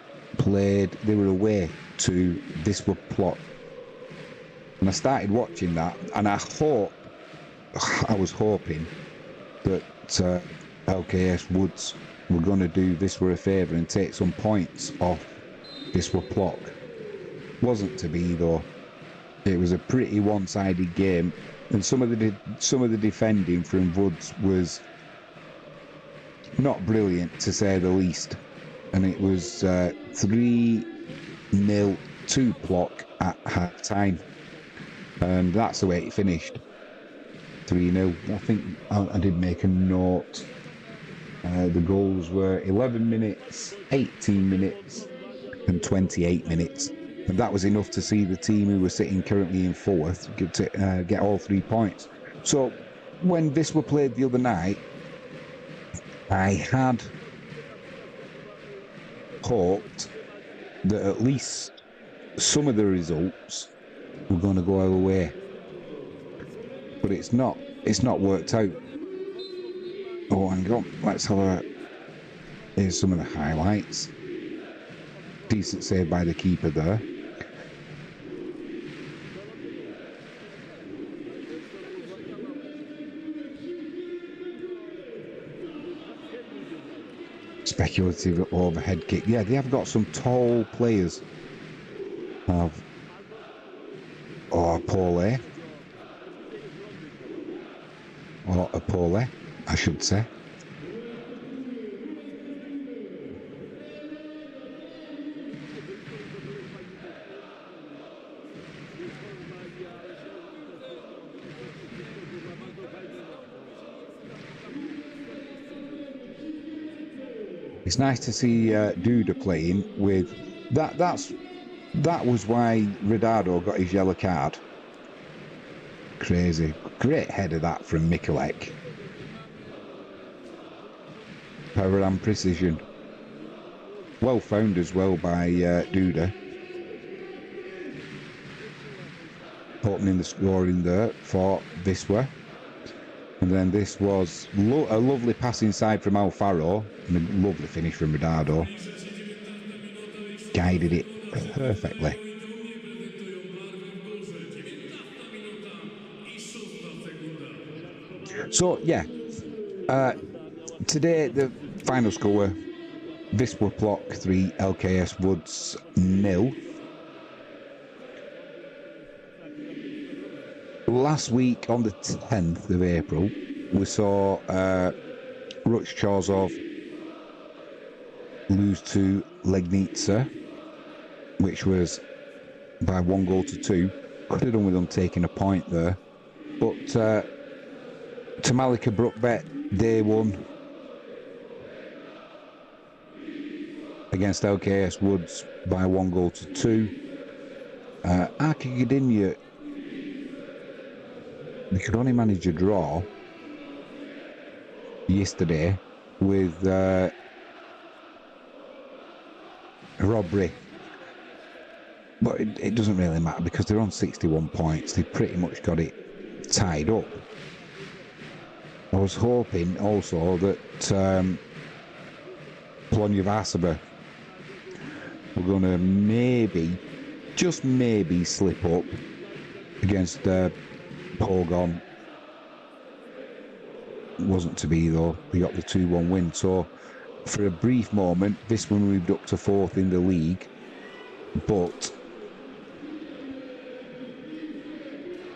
were away to Wisla Plot. And I started watching that, and I was hoping that LKS Woods were going to do Wisla a favour and take some points off Wisla Plot. Wasn't to be though. It was a pretty one-sided game, and some of the defending from Woods was not brilliant, to say the least. And it was 3-0 to Plot at half time, and that's the way it finished. 3-0. I think I did make a note. The goals were 11 minutes, 18 minutes, and 28 minutes. And that was enough to see the team who were sitting currently in 4th get all 3 points. So when Wisla played the other night, I had hoped that at least some of the results were going to go our way. But it's not worked out. Oh, hang on. Let's have here's some of the highlights. Decent save by the keeper there. Speculative overhead kick. Yeah, they have got some tall players. Opole. Or Opole, I should say. It's nice to see Duda playing with that. That was why Ronaldo got his yellow card. Crazy, great header that from Mikulek. Power and precision. Well found as well by Duda. Opening the scoring there for Wisla. And then this was a lovely pass inside from Alfaro and a lovely finish from Ronaldo. Guided it perfectly. So, yeah. Today, the final score, Wisla Plock 3, LKS Woods 0. Last week, on the 10th of April, we saw Ruch lose to Legnica, which was by 1-2. Could have done with them taking a point there. But Tamalika Brookbet, day one against LKS Woods by 1-2. Archigadinia, they could only manage a draw yesterday with Chrobry. But it doesn't really matter because they're on 61 points. They pretty much got it tied up. I was hoping also that Polonia Varsova were going to maybe, just maybe, slip up against Pogon. Wasn't to be though. They got the 2-1 win. So for a brief moment, this one moved up to 4th in the league, but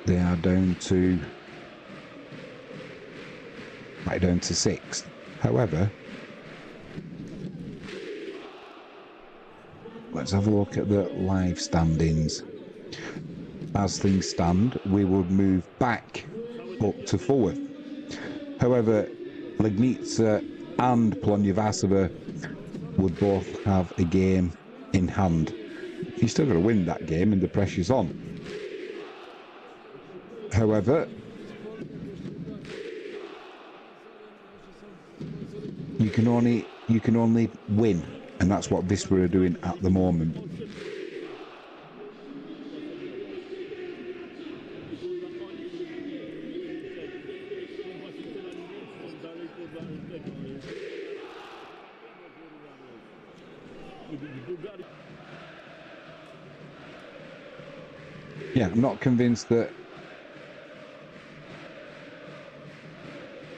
they are down to 6th. However, let's have a look at the live standings. As things stand, we would move back up to 4th. However, Legnica and Polonia Varsova would both have a game in hand. You're still going to win that game and the pressure's on. However, you can only win, and that's what Wisla are doing at the moment. Yeah, I'm not convinced that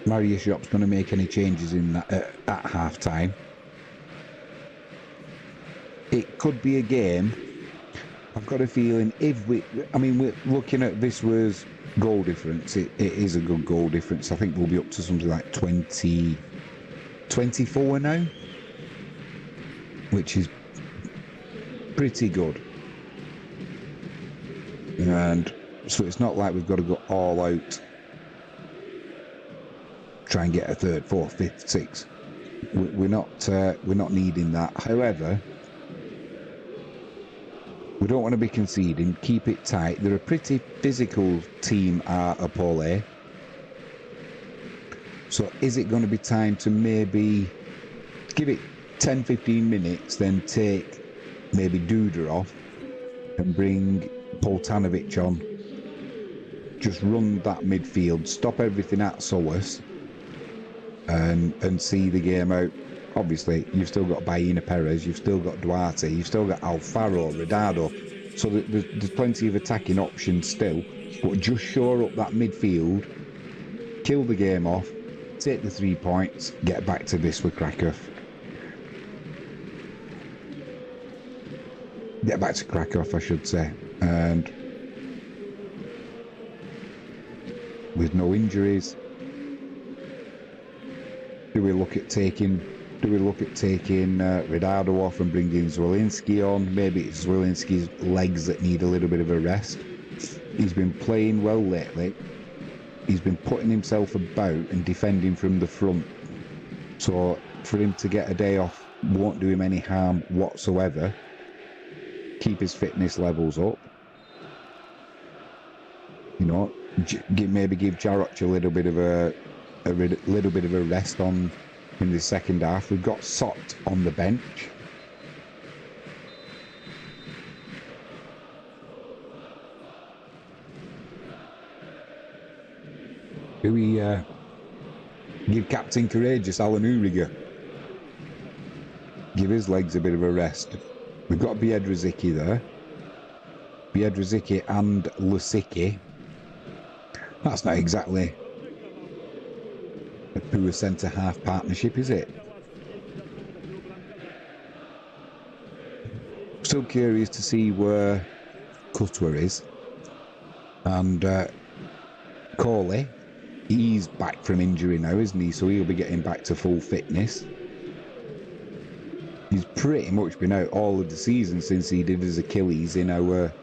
Marius Jop's going to make any changes in that at half time. It could be a game. I've got a feeling we're looking at Wisla's goal difference. It is a good goal difference. I think we'll be up to something like 24 now, which is pretty good. And so it's not like we've got to go all out, try and get a 3rd, 4th, 5th, 6th. We're not needing that. However, we don't want to be conceding. Keep it tight. They're a pretty physical team, Opole. So is it going to be time to maybe give it 10-15 minutes, then take maybe Duda off and bring Poltanovic on? Just run that midfield, stop everything at Solis, and see the game out. Obviously, you've still got Baena Perez, you've still got Duarte, you've still got Alfaro, Ronaldo. So there's plenty of attacking options still, but just shore up that midfield, kill the game off, take the 3 points, get back to Wisla Krakow. get back to Krakow, I should say, and with no injuries, do we look at taking Ridardo off and bringing Zwolinski on? Maybe it's Zwolinski's legs that need a little bit of a rest. He's been playing well lately. He's been putting himself about and defending from the front. So for him to get a day off won't do him any harm whatsoever. Keep his fitness levels up. You know, maybe give Jarroch a little bit of a rest on in the second half. We've got Sot on the bench. Do we give Captain Courageous Alan Uriger? Give his legs a bit of a rest. We've got Biedrzycki there. Biedrzycki and Lusicki. That's not exactly a poor centre-half partnership, is it? Still curious to see where Cutwer is. And Corley, he's back from injury now, isn't he? So he'll be getting back to full fitness. He's pretty much been out all of the season since he did his Achilles in our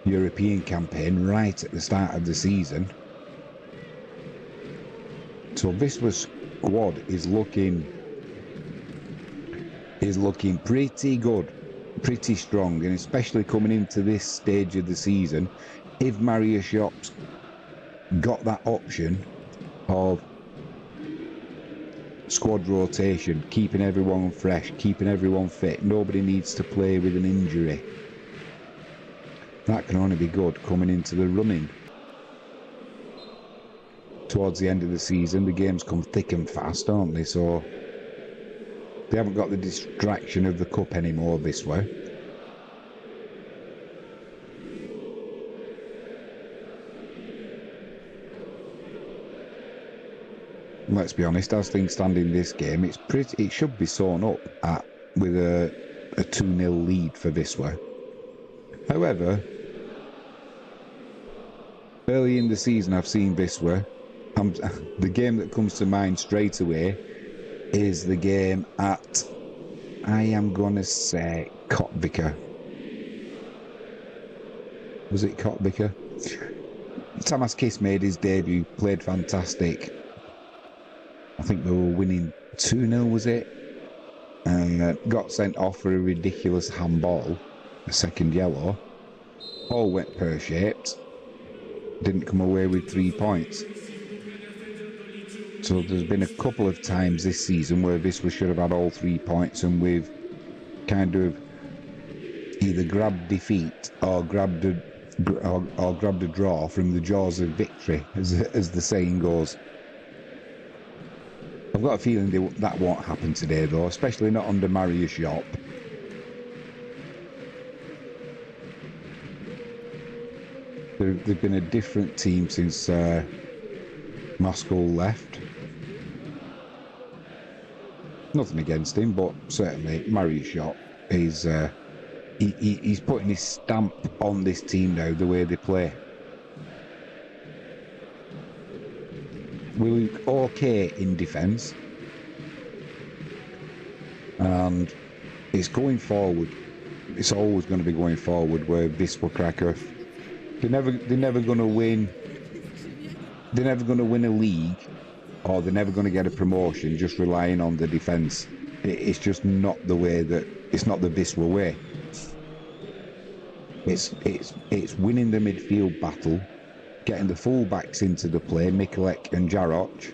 European campaign right at the start of the season. So Wisła's squad is looking pretty good, pretty strong, and especially coming into this stage of the season, if Mariusz Jop's got that option of squad rotation, keeping everyone fresh, keeping everyone fit, nobody needs to play with an injury. That can only be good coming into the running. Towards the end of the season, the games come thick and fast, don't they? So they haven't got the distraction of the cup anymore this way. Let's be honest, as things stand in this game, it should be sewn up with a 2-0 lead for Wisła. However, early in the season I've seen Wisła. The game that comes to mind straight away is the game at, I am going to say, Kotvika. Was it Kotvika? Tamas Kiss made his debut, played fantastic. I think they were winning 2-0, was it? Got sent off for a ridiculous handball, a second yellow. All went pear-shaped. Didn't come away with 3 points. So there's been a couple of times this season where Wisła should have had all 3 points, and we've kind of either grabbed defeat or grabbed a draw from the jaws of victory, as the saying goes. I've got a feeling that won't happen today, though, especially not under Mariusz Jop. They've been a different team since Moscow left. Nothing against him, but certainly Mariusz Jop is he's putting his stamp on this team now, the way they play. We look okay in defence, and it's going forward. It's always going to be going forward where Wisla Krakow, they're never going to win. They're never going to win a league, or they're never going to get a promotion just relying on the defence. It's just not the way it's not the Wisła way. It's winning the midfield battle, getting the full-backs into the play, Mikulek and Jarroch.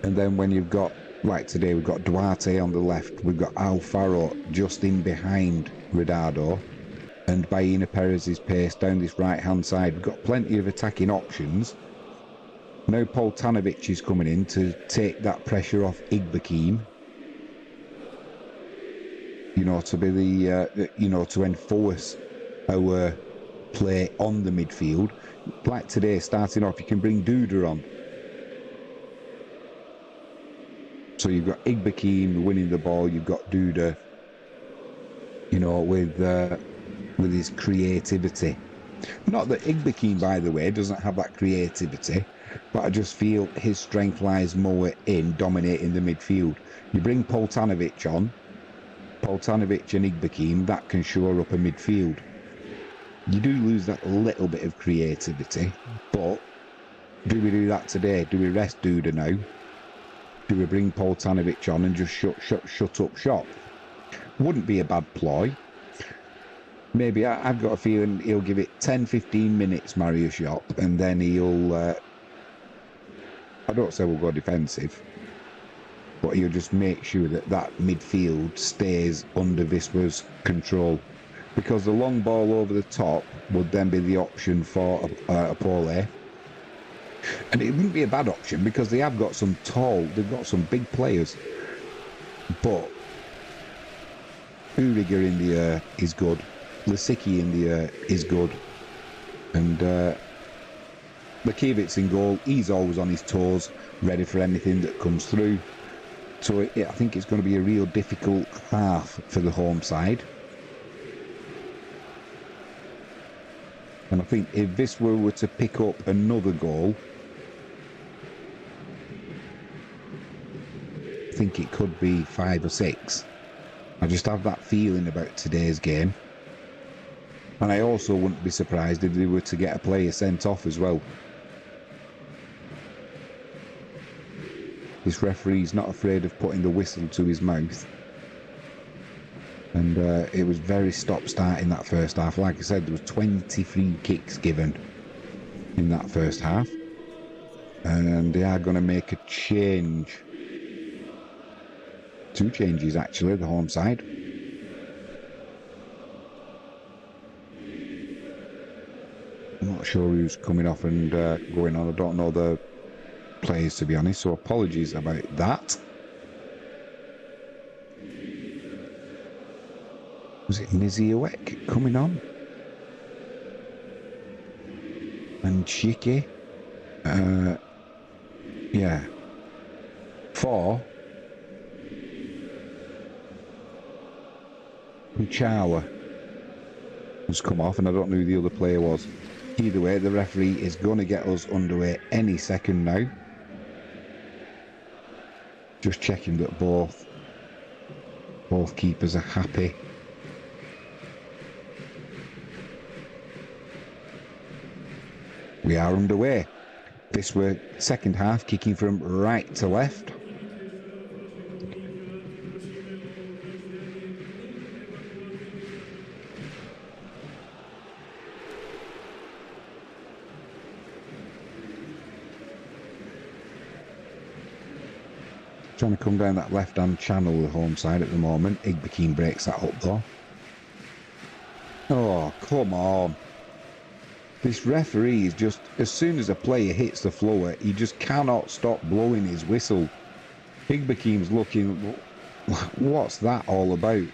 And then when you've got, like today, we've got Duarte on the left, we've got Alfaro just in behind Ridardo, and Baina Perez's pace down this right-hand side. We've got plenty of attacking options. Now Poltanovic is coming in to take that pressure off Igbekim. You know, to be to enforce our play on the midfield. Like today, starting off, you can bring Duda on. So you've got Igbekim winning the ball, you've got Duda, with with his creativity. Not that Igbekin, by the way, doesn't have that creativity, but I just feel his strength lies more in dominating the midfield. You bring Poltanovic on, Poltanovic and Igbekin, that can shore up a midfield. You do lose that little bit of creativity, but do we do that today? Do we rest Duda now? Do we bring Poltanovic on and just shut up shop? Wouldn't be a bad ploy. Maybe I've got a feeling he'll give it 10-15 minutes, Mario Shop, and then he'll... I don't say we'll go defensive, but he'll just make sure that that midfield stays under Wisła's control. Because the long ball over the top would then be the option for Opole. And it wouldn't be a bad option because they have got some they've got some big players. But Uriger in the air is good. Lisicki in the air is good. And Lakiewicz in goal, he's always on his toes, ready for anything that comes through. So I think it's going to be a real difficult half for the home side. And I think if Wisła were to pick up another goal, I think it could be 5 or 6. I just have that feeling about today's game. And I also wouldn't be surprised if they were to get a player sent off as well. This referee's not afraid of putting the whistle to his mouth. And it was very stop-start in that first half. Like I said, there was 20 free kicks given in that first half. And they are going to make a change. 2 changes, actually, the home side. I'm not sure who's coming off and going on. I don't know the players, to be honest, so apologies about that. Was it Niziowek coming on? And Chiki? Yeah. 4. Puchawa has come off, and I don't know who the other player was. Either way, the referee is going to get us underway any second now. Just checking that both keepers are happy. We are underway. This were second half, kicking from right to left. Trying to come down that left-hand channel, the home side at the moment. Igbekin breaks that up though. Oh, come on. This referee is just, as soon as a player hits the floor, he just cannot stop blowing his whistle. Igbekin's looking, what's that all about?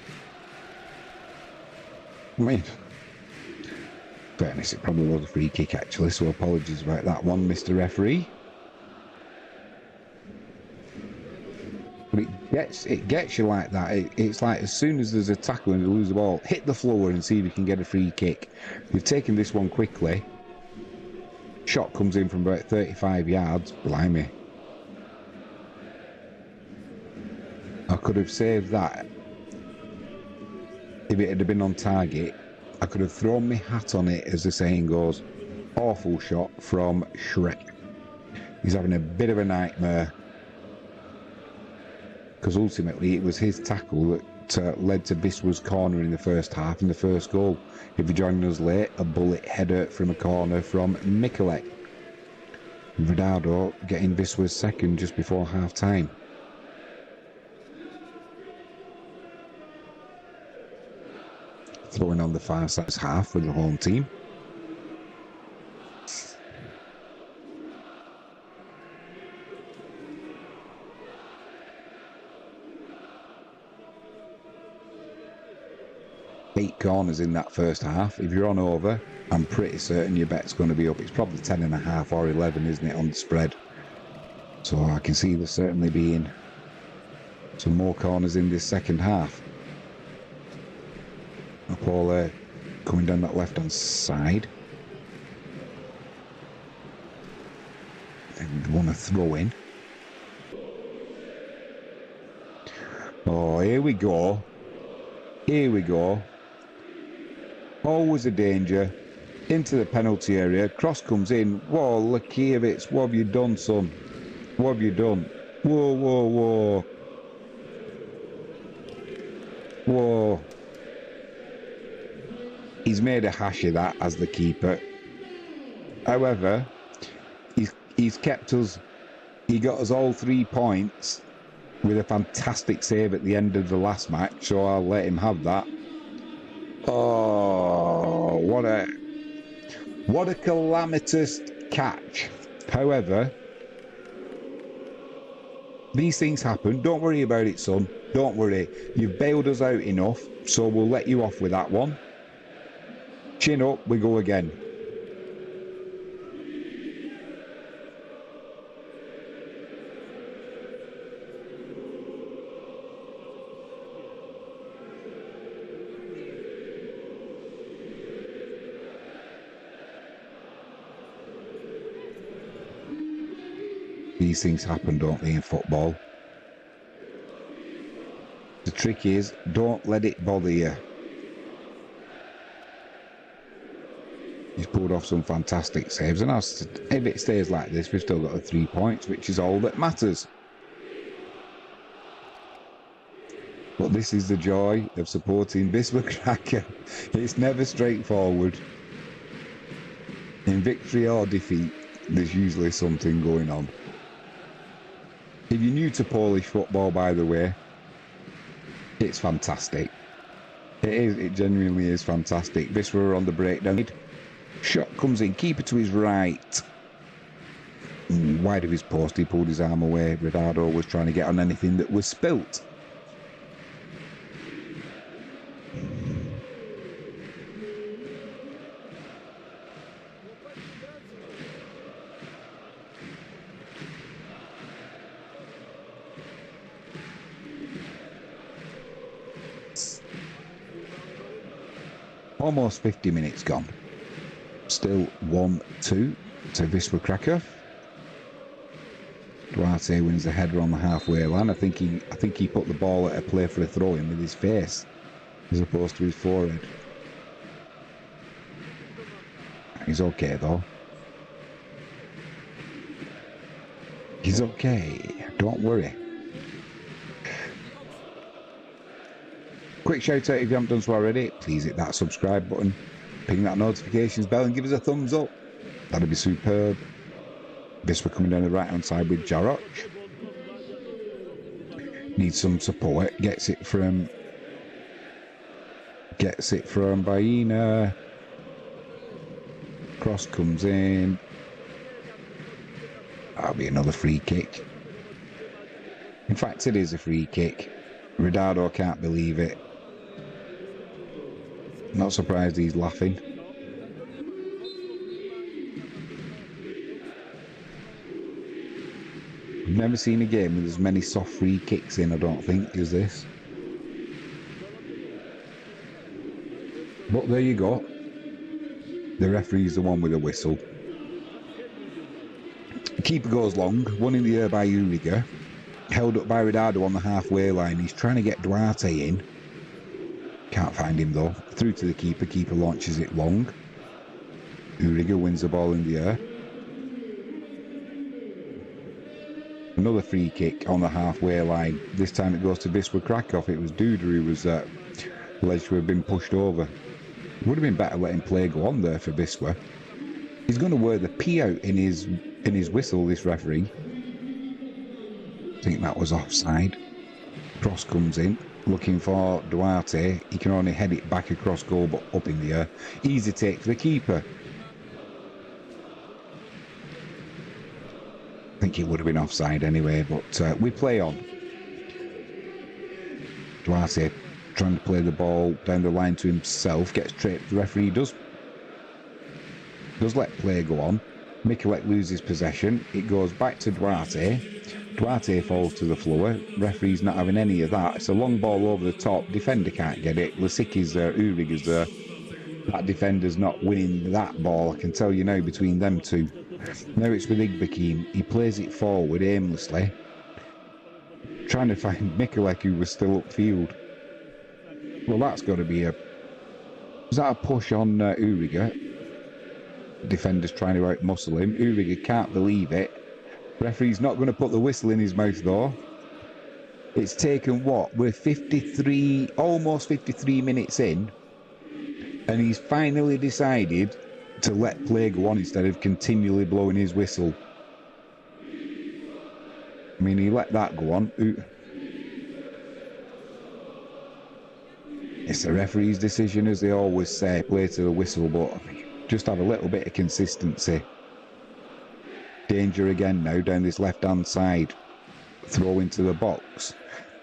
I mean, fairness, it probably was a free kick actually, so apologies about that one, Mr. Referee. But it gets you like that. It's like as soon as there's a tackle and you lose the ball, hit the floor and see if you can get a free kick. We've taken this one quickly. Shot comes in from about 35 yards. Blimey. I could have saved that. If it had been on target, I could have thrown my hat on it, as the saying goes. Awful shot from Shrek. He's having a bit of a nightmare. Because ultimately it was his tackle that led to Wisła's corner in the first half and the first goal. If you're joining us late, a bullet header from a corner from Mikulek. Vidado getting Wisła's second just before half time. Throwing on the far side half for the home team. Eight corners in that first half. If you're on over, I'm pretty certain your bet's going to be up. It's probably 10.5 or 11, isn't it, on the spread? So I can see there certainly being some more corners in this second half. Opole coming down that left-hand side. And want to throw in. Oh, here we go. Here we go. Always a danger. Into the penalty area. Cross comes in. Whoa, Lakievich, what have you done, son? What have you done? Whoa, whoa, whoa. Whoa. He's made a hash of that as the keeper. However, he's kept us. He got us all 3 points with a fantastic save at the end of the last match, so I'll let him have that. Oh, what a calamitous catch. However, these things happen. Don't worry about it, son. Don't worry. You've bailed us out enough, so we'll let you off with that one. Chin up, we go again. These things happen, don't they, in football? The trick is, don't let it bother you. He's pulled off some fantastic saves, and if it stays like this, we've still got the 3 points, which is all that matters. But this is the joy of supporting Wisla Krakow. It's never straightforward. In victory or defeat, there's usually something going on. If you're new to Polish football, by the way, it's fantastic. It genuinely is fantastic. Wisla are on the breakdown. Shot comes in, keeper to his right. Wide of his post, he pulled his arm away. Ricardo was trying to get on anything that was spilt. Almost 50 minutes gone. Still 1-2 to Wisla Krakow. Duarte wins the header on the halfway line. I think he put the ball at a play for a throw-in with his face as opposed to his forehead. He's okay though. He's okay. Don't worry. Quick shout out if you haven't done so already, please hit that subscribe button, ping that notifications bell and give us a thumbs up. That'd be superb. Wisla coming down the right hand side with Jarok. Needs some support. Gets it from Baina. Cross comes in. That'll be another free kick. In fact, it is a free kick. Ricardo can't believe it. Not surprised he's laughing. I've never seen a game with as many soft free kicks in, I don't think, as this. But there you go. The referee's the one with a whistle. The keeper goes long, one in the air by Uriga. Held up by Ricardo on the halfway line. He's trying to get Duarte in. Can't find him though. Through to the keeper. Keeper launches it long. Uriga wins the ball in the air. Another free kick on the halfway line. This time it goes to Wisla Krakow. It was Duda who was alleged to have been pushed over. It would have been better letting play go on there for Wisla. He's going to wear the P out in his whistle, this referee. I think that was offside. Cross comes in, looking for Duarte. He can only head it back across goal, but up in the air. Easy take for the keeper. I think it would have been offside anyway, but we play on. Duarte trying to play the ball down the line to himself, gets tripped. The referee does let play go on. Mikulek loses possession. It goes back to Duarte. Duarte falls to the floor. Referee's not having any of that. It's a long ball over the top. Defender can't get it. Lasicki's there. Uriga's there. That defender's not winning that ball, I can tell you now, between them two. Now it's with Igbekeen. He plays it forward aimlessly, trying to find Mikulek, who was still upfield. Well, that's got to be a... Is that a push on Uriga? Defender's trying to out-muscle him. Uriga can't believe it. Referee's not going to put the whistle in his mouth, though. It's taken, what? We're 53, almost 53 minutes in, and he's finally decided to let play go on instead of continually blowing his whistle. I mean, he let that go on. It's the referee's decision, as they always say, play to the whistle, but just have a little bit of consistency. Danger again now down this left-hand side. Throw into the box.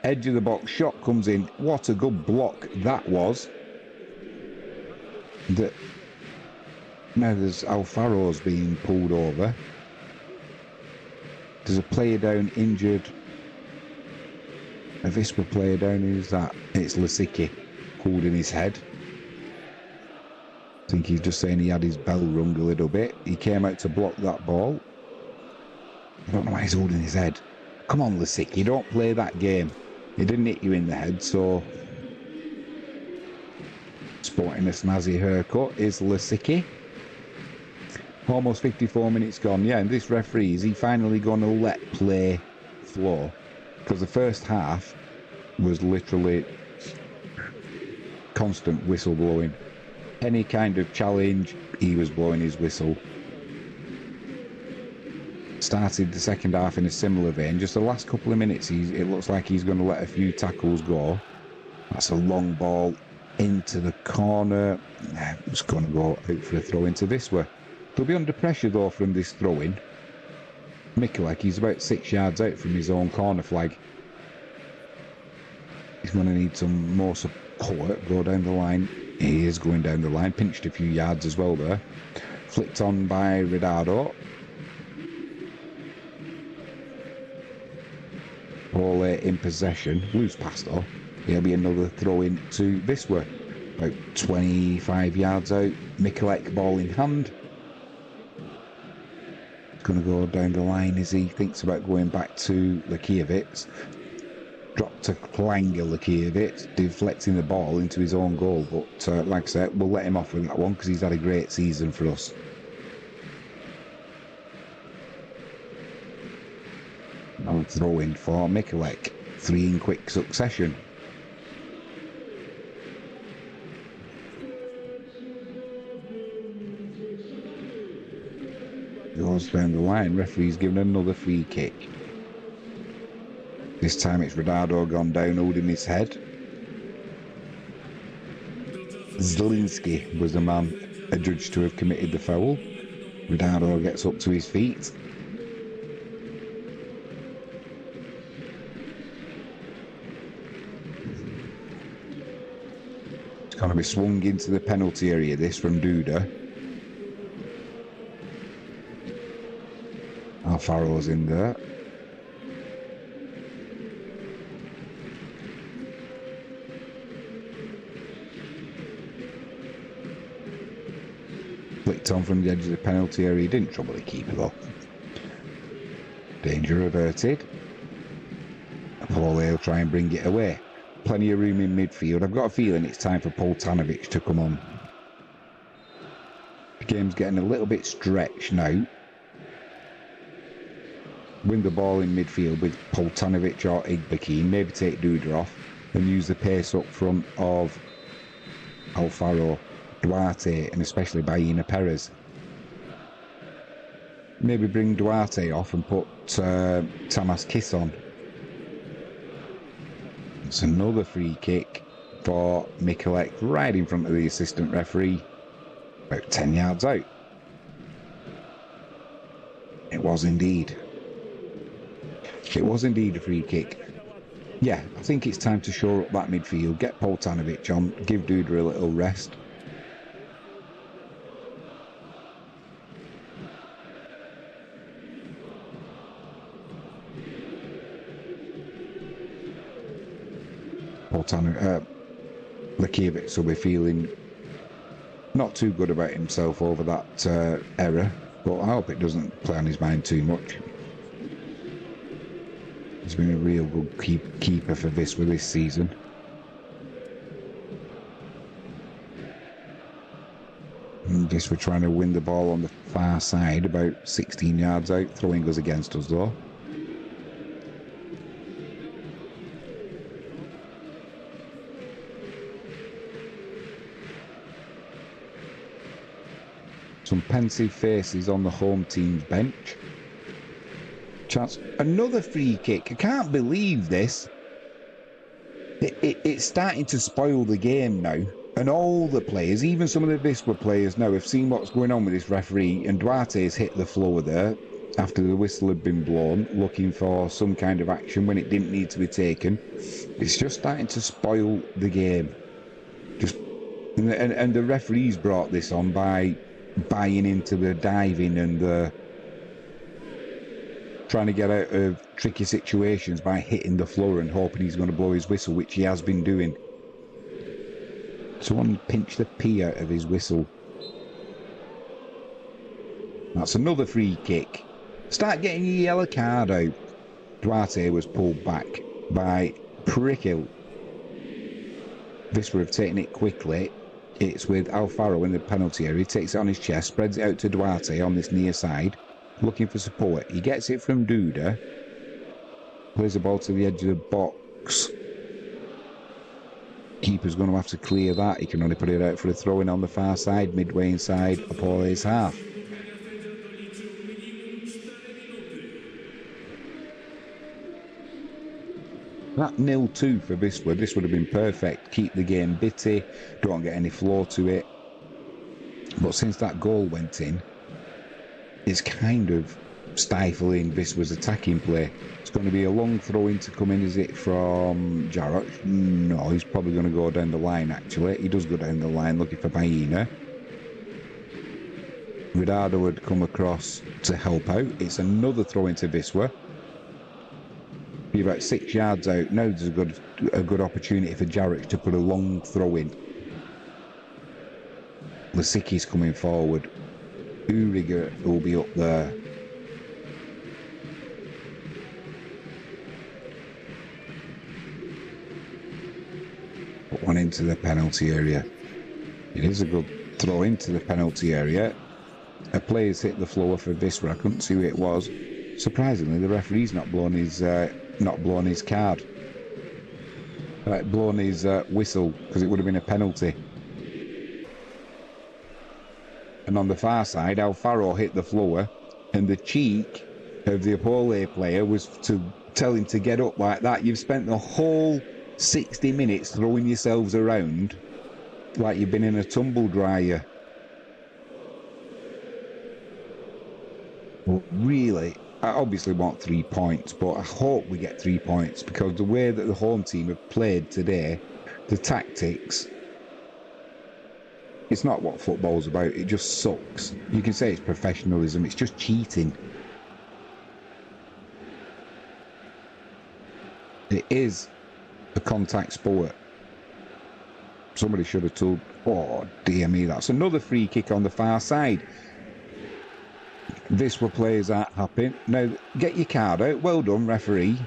Edge of the box, shot comes in. What a good block that was. Now there's Alfaro's being pulled over. There's a player down injured. A Vispa player down, who's that? It's Lasicki holding his head. I think he's just saying he had his bell rung a little bit. He came out to block that ball. I don't know why he's holding his head. Come on, Lasicki, don't play that game. He didn't hit you in the head, so... Sporting a snazzy haircut is Lasicki. Almost 54 minutes gone. Yeah, and this referee, is he finally going to let play flow? Because the first half was literally constant whistle blowing. Any kind of challenge, he was blowing his whistle. Started the second half in a similar vein. Just the last couple of minutes, it looks like he's going to let a few tackles go. That's a long ball into the corner. It's going to go out for a throw into Wisła. They'll be under pressure though from this throw-in. Mikulek, he's about 6 yards out from his own corner flag. He's going to need some more support. Go down the line. He is going down the line. Pinched a few yards as well there. Flicked on by Ridado. Opole in possession. Loose pass though. There'll be another throw in to Wisła. About 25 yards out. Mikulek ball in hand. He's going to go down the line as he thinks about going back to Lakiewicz. Dropped to Klanga Lakiewicz, deflecting the ball into his own goal. But like I said, we'll let him off with that one because he's had a great season for us. Now throw in for Mikulek. 3 in quick succession. Goes down the line. Referee's given another free kick. This time it's Ridado gone down, holding his head. Zielinski was the man adjudged to have committed the foul. Ridado gets up to his feet. It's going to be swung into the penalty area, this from Duda. Alfaro's in there. Flicked on from the edge of the penalty area. He didn't trouble the keeper though. Danger averted. Opole will try and bring it away. Plenty of room in midfield. I've got a feeling it's time for Poltanovic to come on. The game's getting a little bit stretched now. Win the ball in midfield with Poltanovic or Igbekeen. Maybe take Duda off and use the pace up front of Alfaro, Duarte, and especially Baena Perez. Maybe bring Duarte off and put Tamas Kiss on. It's another free kick for Mikulek right in front of the assistant referee. About 10 yards out. It was indeed. It was indeed a free kick. Yeah, I think it's time to shore up that midfield. Get Poltanovic on. Give Duda a little rest. Lakiewicz will be feeling Not too good about himself over that error, but I hope it doesn't play on his mind too much. He's been a real good keeper for Wisla this season. And guess we're trying to win the ball on the far side, about 16 yards out. Throwing goes against us though. Some pensive faces on the home team's bench. Chance. Another free kick. I can't believe this. It's starting to spoil the game now. And all the players, even some of the Wisla players now, have seen what's going on with this referee. And Duarte's hit the floor there after the whistle had been blown, looking for some kind of action when it didn't need to be taken. It's just starting to spoil the game. And the referees brought this on by buying into the diving and the trying to get out of tricky situations by hitting the floor and hoping he's going to blow his whistle, which he has been doing. Someone pinched the pee out of his whistle. That's another free kick. Start getting your yellow card out. Duarte was pulled back by Prickhill. Wisla have taken it quickly. It's with Alfaro in the penalty area. He takes it on his chest, spreads it out to Duarte on this near side, looking for support. He gets it from Duda. Plays the ball to the edge of the box. Keeper's going to have to clear that. He can only put it out for a throw-in on the far side, midway inside Opole's half. That 0-2 for Wisla, this would have been perfect. Keep the game bitty, don't get any flow to it. But since that goal went in, it's kind of stifling Wisla's attacking play. It's going to be a long throw-in to come in, is it, from Jarrett? No, he's probably going to go down the line, actually. He does go down the line looking for Baena. Ridado would come across to help out. It's another throw-in to Wisla. Be about 6 yards out. Now there's a good opportunity for Jarrett to put a long throw-in. Lasicki's coming forward. Uriger will be up there. Put one into the penalty area. It is a good throw into the penalty area. A player's hit the floor for Wisla. I couldn't see who it was. Surprisingly, the referee's not blown his card. Blown his whistle, because it would have been a penalty. And on the far side, Alfaro hit the floor, and the cheek of the Opole player was to tell him to get up like that. You've spent the whole 60 minutes throwing yourselves around like you've been in a tumble dryer. Well, really, I obviously want 3 points, but I hope we get 3 points, because the way that the home team have played today, the tactics, it's not what football's about. It just sucks. You can say it's professionalism. It's just cheating. It is a contact sport. Somebody should have told... Oh, dear me. That's another free kick on the far side. Wisla players aren't happy. Now, get your card out. Well done, referee.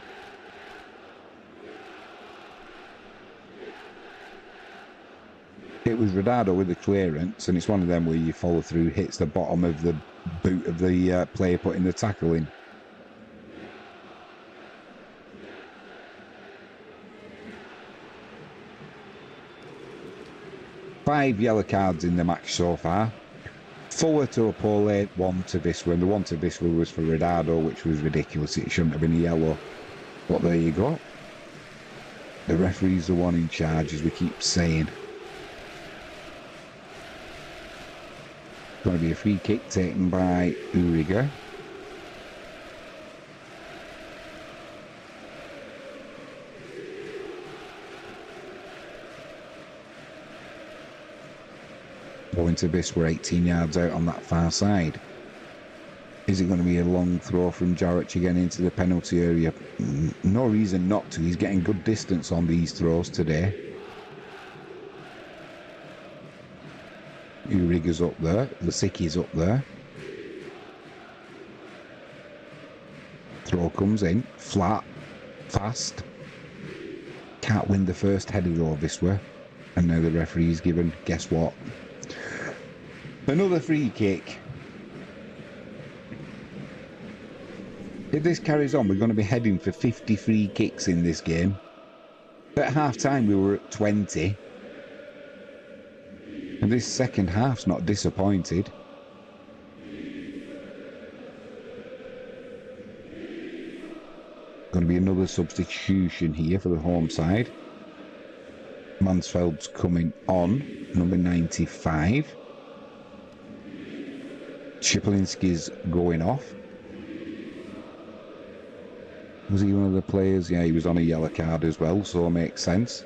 It was Ridado with the clearance, and it's one of them where you follow through, hits the bottom of the boot of the player putting the tackle in. Five yellow cards in the match so far. 4 to Opole, 1 to Wisla, and the 1 to Wisla was for Ridado, which was ridiculous. It shouldn't have been a yellow. But there you go. The referee's the one in charge, as we keep saying. Going to be a free kick taken by Uriger. Going to Wisla 18 yards out on that far side. Is it going to be a long throw from Jarrett again into the penalty area? No reason not to. He's getting good distance on these throws today. Uriga's up there. Lisicki's up there. Throw comes in. Flat. Fast. Can't win the first header though, Wisla. And now the referee's given, guess what? Another free kick. If this carries on, we're going to be heading for 50 free kicks in this game. At half time we were at 20. And this second half's not disappointed. Going to be another substitution here for the home side. Mansfeld's coming on, number 95. Szypelinski's going off. Was he one of the players? Yeah, he was on a yellow card as well, so it makes sense.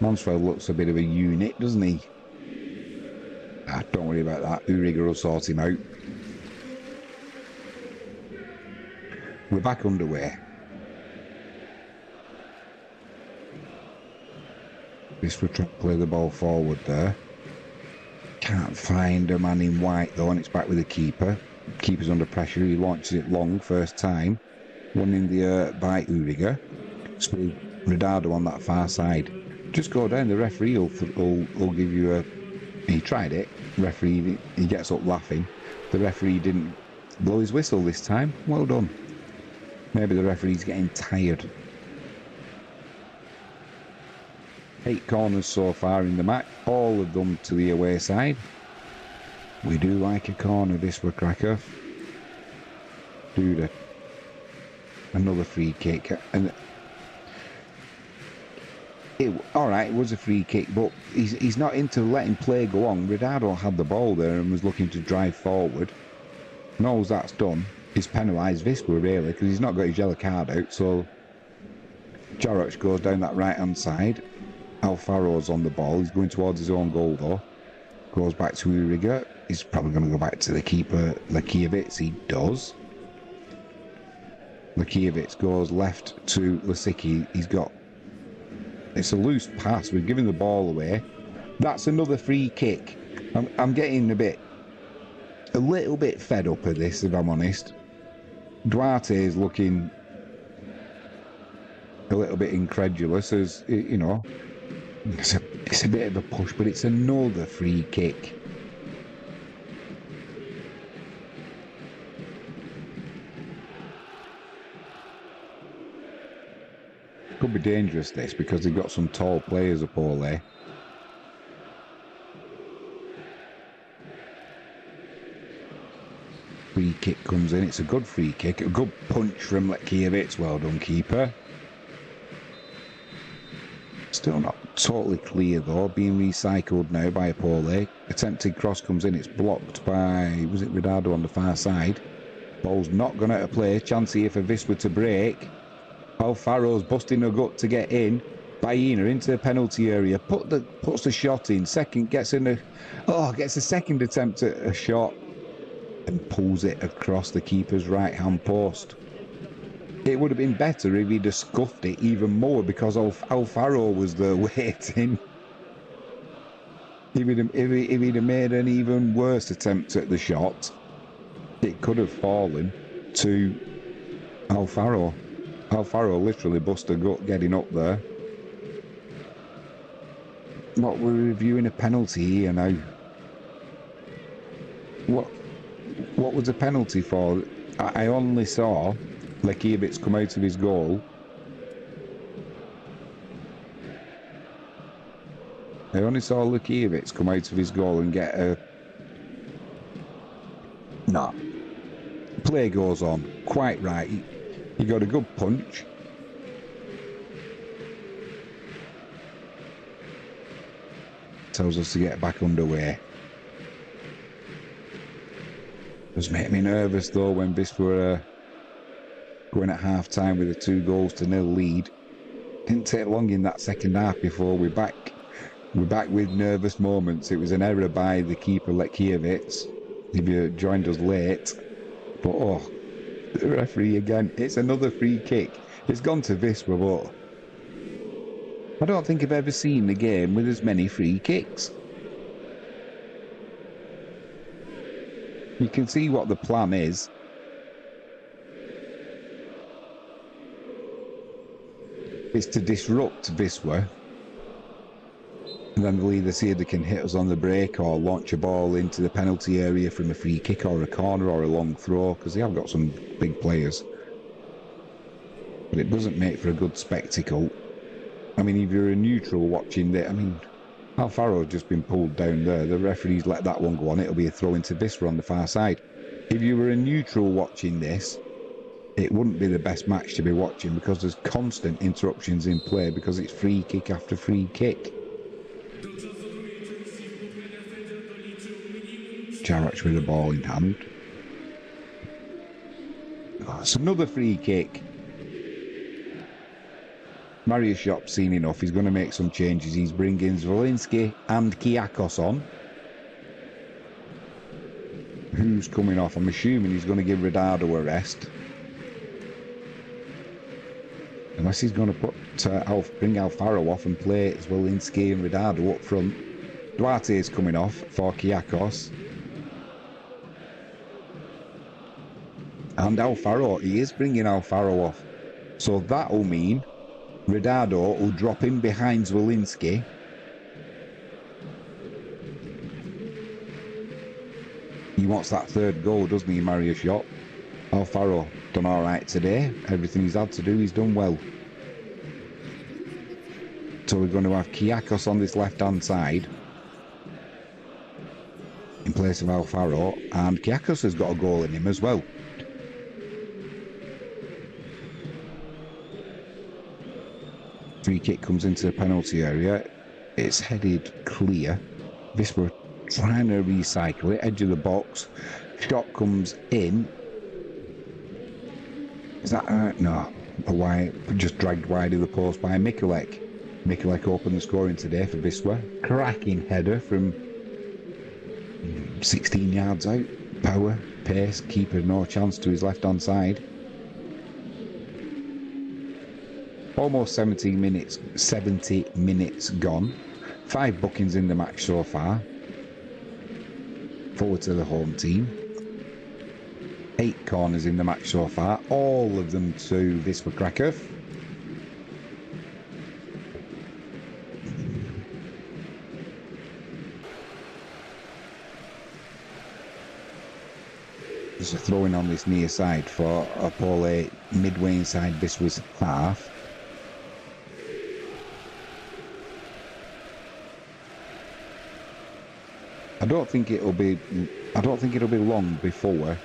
Mansfeld looks a bit of a unit, doesn't he? Don't worry about that. Uriga will sort him out. We're back underway. This will try to play the ball forward there. Can't find a man in white though, and it's back with the keeper. Keeper's under pressure. He launches it long first time. One in the air by Uriga. So Ronaldo on that far side. Just go down. The referee will give you a. He tried it. Referee. He gets up laughing. The referee didn't blow his whistle this time. Well done. Maybe the referee's getting tired. 8 corners so far in the match. All of them to the away side. We do like a corner, Wisla Krakow. Dude, another free kick. And alright, it was a free kick, but he's not into letting play go on. Ronaldo had the ball there and was looking to drive forward. And all that's done is penalise Wisla, really, because he's not got his yellow card out. So Joroc goes down that right-hand side. Alfaro's on the ball. He's going towards his own goal, though. Goes back to Uriga. He's probably going to go back to the keeper, Lakiewicz. He does. Lakiewicz goes left to Lisicki. He's got... It's a loose pass. We're giving the ball away. That's another free kick. I'm getting a little bit fed up of this, if I'm honest. Duarte is looking a little bit incredulous, as, you know... It's a bit of a push, but it's another free kick. Could be dangerous, this, because they've got some tall players up all there. Free kick comes in. It's a good free kick. A good punch from Lakiewicz. Well done, keeper. Still not totally clear though, being recycled now by Opole. Attempted cross comes in, it's blocked by, was it Ronaldo on the far side? Ball's not gone out of play, chance here for Wisla to break. Alfaro's busting a gut to get in. Baena into the penalty area, puts the shot in, gets a second attempt at a shot and pulls it across the keeper's right hand post. It would have been better if he'd have scuffed it even more, because Alfaro was there waiting. If he'd have made an even worse attempt at the shot, it could have fallen to Alfaro. Alfaro literally busted a gut getting up there. What, we're reviewing a penalty here now. What was the penalty for? I only saw Lakiewicz come out of his goal. I only saw Lakiewicz come out of his goal and get a... No. Play goes on. Quite right. He got a good punch. Tells us to get back underway. Does make me nervous though when Wisla going at half time with a 2-0 lead. Didn't take long in that second half before we're back with nervous moments. It was an error by the keeper Lakiewicz, if you joined us late. But oh, the referee again. It's another free kick. It's gone to Wisla, but I don't think I've ever seen a game with as many free kicks. You can see what the plan is. It's to disrupt Wisla. And then they'll either see if they can hit us on the break or launch a ball into the penalty area from a free kick or a corner or a long throw, because they have got some big players. But it doesn't make for a good spectacle. I mean, if you're a neutral watching that, I mean, Alfaro's just been pulled down there. The referee's let that one go on. It'll be a throw into Wisla on the far side. If you were a neutral watching this, it wouldn't be the best match to be watching because there's constant interruptions in play because it's free kick after free kick. Jarrett with the ball in hand. Oh, it's another free kick. Mariusz Jop's seen enough. He's going to make some changes. He's bringing Zwolinski and Kiakos on. Who's coming off? I'm assuming he's going to give Ridardo a rest. Unless he's going to bring Alfaro off and play Zwolinski and Ridardo up front. Duarte is coming off for Kiakos. And Alfaro, he is bringing Alfaro off. So that'll mean Ridardo will drop in behind Zwolinski. He wants that third goal, doesn't he, Mariusz Jop? Alfaro done all right today. Everything he's had to do, he's done well. So we're going to have Kiakos on this left-hand side in place of Alfaro, and Kiakos has got a goal in him as well. Free kick comes into the penalty area. It's headed clear. Wisla trying to recycle it, edge of the box. Shot comes in. Is that no? Just dragged wide of the post by Mikulek. Mikulek opened the scoring today for Wisla. Cracking header from 16 yards out. Power, pace, keeper no chance to his left-hand side. Almost 70 minutes gone. 5 bookings in the match so far. Forward to the home team. 8 corners in the match so far. All of them to Wisla Krakow. There's a throw-in on this near side for Opole midway inside Wisla's half. I don't think it'll be long before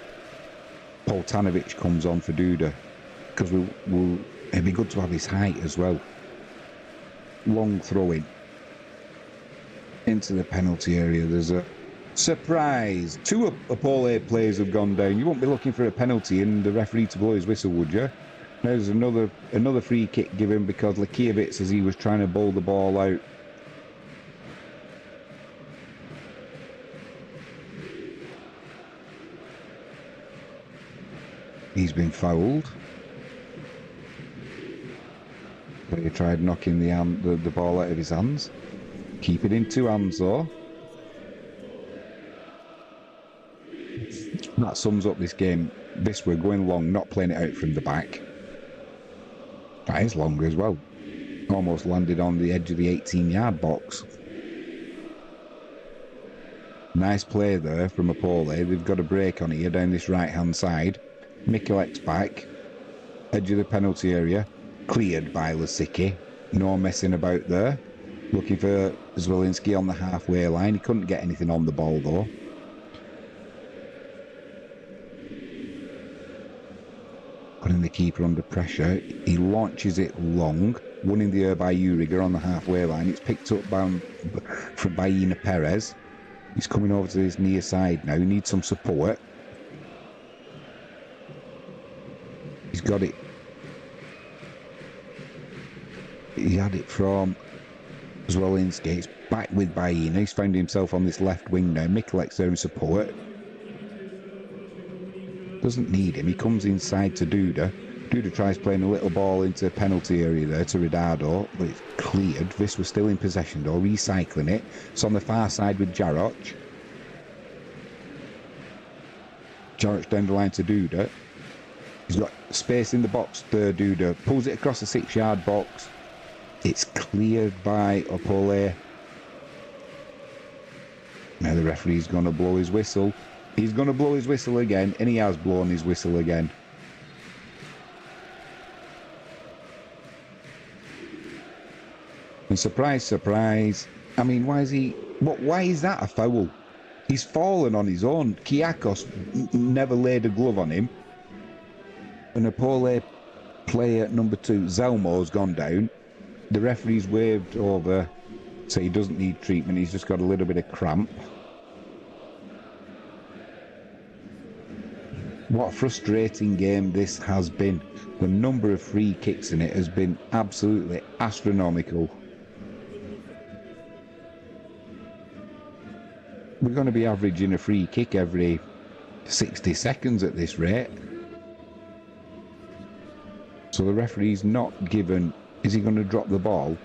Poltanovic comes on for Duda, because it'd be good to have his height as well. Long throw-in into the penalty area. There's a surprise. 2 Opole players have gone down. You won't be looking for a penalty and the referee to blow his whistle, would you? There's another free kick given because Lakiewicz, as he was trying to bowl the ball out. He's been fouled. Player tried knocking the ball out of his hands. Keep it in 2 hands though. That sums up this game. Wisla going long, not playing it out from the back. That is long as well. Almost landed on the edge of the 18-yard box. Nice play there from Opole. They've got a break on here down this right-hand side. Mikulek's back. Edge of the penalty area. Cleared by Lasicki. No messing about there. Looking for Zwolinski on the halfway line. He couldn't get anything on the ball though. Putting the keeper under pressure. He launches it long. Won in the air by Uriger on the halfway line. It's picked up by Ina Perez. He's coming over to this near side now. He needs some support. He's got it. He had it from Zwolinski. It's back with Baina. He's found himself on this left wing now. Mikulek's there in support. Doesn't need him. He comes inside to Duda. Duda tries playing a little ball into the penalty area there to Ridardo, but it's cleared. Wisla still in possession though, recycling it. It's on the far side with Jarroch. Jarrett down the line to Duda. He's got space in the box to Duda. Pulls it across the 6-yard box. It's cleared by Opole. Now the referee's going to blow his whistle. He's going to blow his whistle again, and he has blown his whistle again. And surprise, surprise. I mean, why is that a foul? He's fallen on his own. Kiakos never laid a glove on him. And Opole player number 2, Zelmo's gone down. The referee's waved over, so he doesn't need treatment. He's just got a little bit of cramp. What a frustrating game this has been. The number of free kicks in it has been absolutely astronomical. We're going to be averaging a free kick every 60 seconds at this rate. So the referee's not given... Is he going to drop the ball?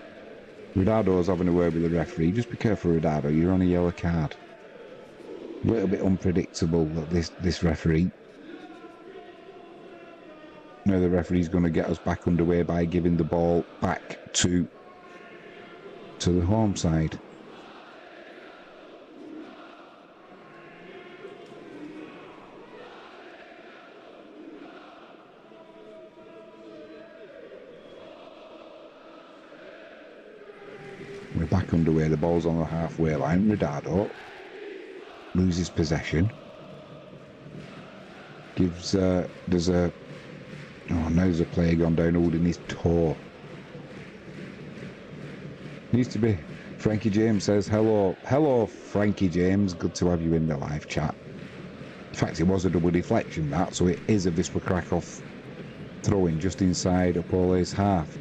Ridardo's having a word with the referee. Just be careful, Ridardo. You're on a yellow card. A little bit unpredictable, this referee. Now the referee's going to get us back underway by giving the ball back to the home side. We're back underway. The ball's on the halfway line. Ridardo loses possession. Gives now there's a player gone down holding his toe. Used to be. Frankie James says hello Frankie James, good to have you in the live chat. In fact, it was a double deflection, that, so it is a Wisla Krakow throw-in just inside Opole's half.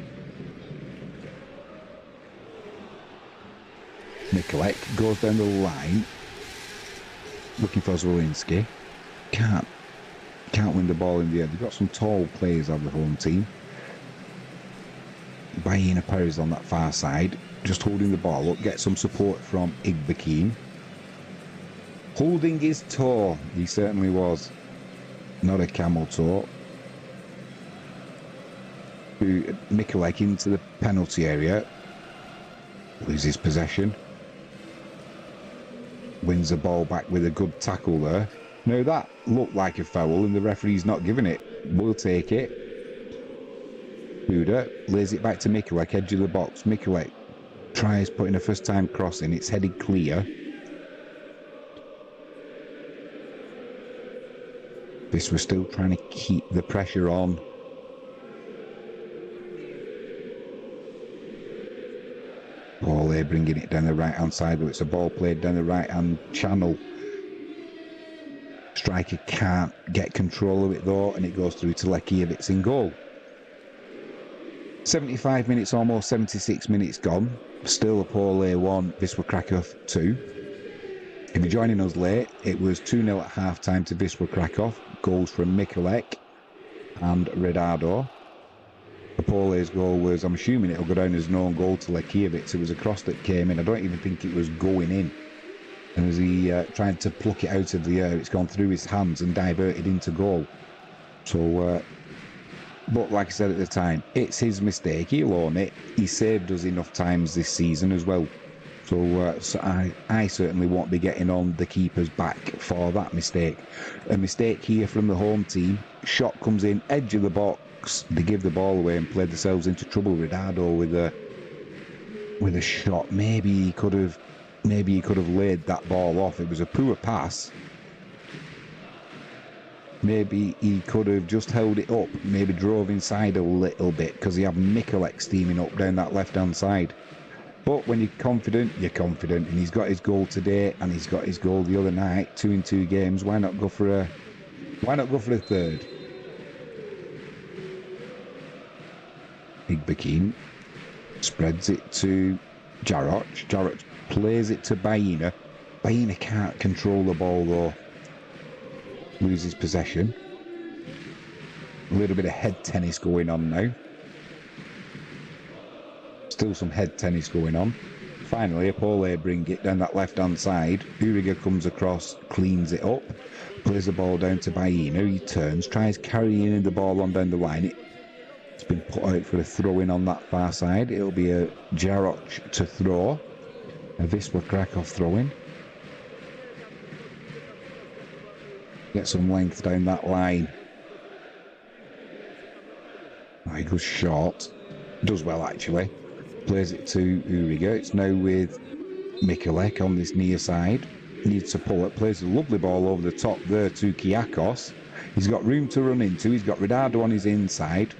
Mikulek goes down the line, looking for Zwolinski. Can't win the ball in the air. They've got some tall players on the home team. Baina Perez on that far side, just holding the ball up, get some support from Igbekin. Holding his toe, he certainly was. Not a camel toe. Mikulek into the penalty area. Loses possession. Wins the ball back with a good tackle there. Now that looked like a foul and the referee's not giving it. We'll take it. Duda lays it back to Mikulek, edge of the box. Mikulek tries putting a first time cross in. It's headed clear. This was still trying to keep the pressure on. Opole bringing it down the right hand side, but it's a ball played down the right hand channel. Striker can't get control of it though, and it goes through to Lekiewicz in goal. 75 minutes, almost 76 minutes gone. Still Opole 1, Wisla Krakow 2. If you're joining us late, it was 2-0 at half time to Wisla Krakow. Goals from Mikulek and Ridardo. Opole's goal was, I'm assuming it'll go down as an own goal to Lekiewicz. It was a cross that came in. I don't even think it was going in. And as he tried to pluck it out of the air, it's gone through his hands and diverted into goal. So, but like I said at the time, it's his mistake. He'll own it. He saved us enough times this season as well. So, I certainly won't be getting on the keeper's back for that mistake. A mistake here from the home team. Shot comes in, edge of the box. They give the ball away and played themselves into trouble. Ridardo with a shot. Maybe he could have laid that ball off. It was a poor pass. Maybe he could have just held it up. Maybe drove inside a little bit because he had Mikulek steaming up down that left-hand side. But when you're confident, and he's got his goal today, and he's got his goal the other night. 2 in 2 games. Why not go for a third? Igbekin spreads it to Jarrett. Jarrett plays it to Baina. Baina can't control the ball though. Loses possession. A little bit of head tennis going on now. Still some head tennis going on. Finally, Opole bring it down that left-hand side. Uriga comes across, cleans it up, plays the ball down to Baino. He turns, tries carrying the ball on down the line. It's been put out for a throw-in on that far side. It'll be a Jarocz to throw. A Wisla Krakow throw-in. Get some length down that line. Oh, he goes short. Does well, actually. Plays it to Uriga. It's now with Mikulek on this near side. Needs to pull it. Plays a lovely ball over the top there to Kiakos. He's got room to run into. He's got Ridardo on his inside.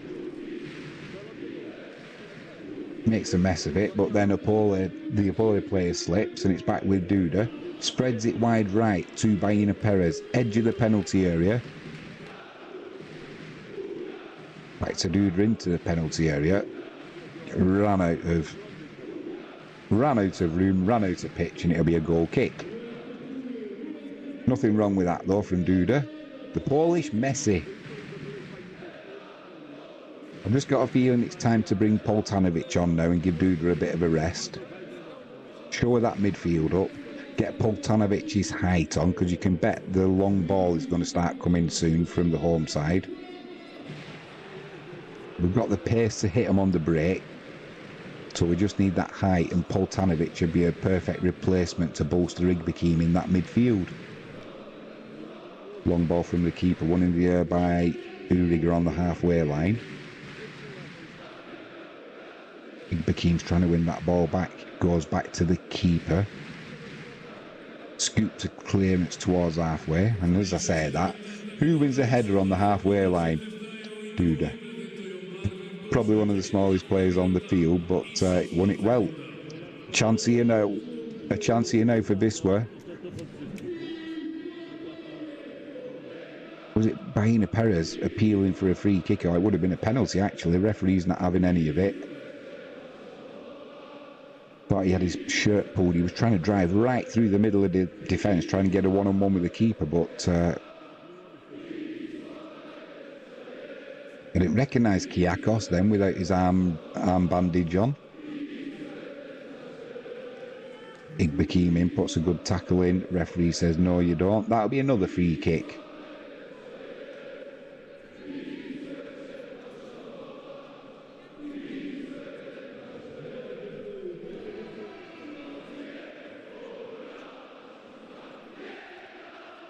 Makes a mess of it, but then the Opole player slips and it's back with Duda. Spreads it wide right to Baina Perez. Edge of the penalty area. Back to Duda into the penalty area. Ran out of room, ran out of pitch, and it'll be a goal kick. Nothing wrong with that though from Duda. The Polish Messi. I've just got a feeling it's time to bring Poltanovic on now and give Duda a bit of a rest. Shore that midfield up. Get Poltanovic's height on, because you can bet the long ball is going to start coming soon from the home side. We've got the pace to hit him on the break. So we just need that height, and Poltanovic would be a perfect replacement to bolster Igbekim in that midfield. Long ball from the keeper, one in the air by Uriga on the halfway line. Igbekim's trying to win that ball back, goes back to the keeper. Scoops a clearance towards halfway, and as I say that, who wins the header on the halfway line? Duda. Probably one of the smallest players on the field, but won it well. A chance here now for Wisła. Was it Baina Perez appealing for a free kick? Or it would have been a penalty actually. The referee's not having any of it. Thought he had his shirt pulled. He was trying to drive right through the middle of the defence, trying to get a one-on-one with the keeper, but I didn't recognise Kiakos then without his arm bandage on. Igbekim in, puts a good tackle in. Referee says no you don't. That'll be another free kick.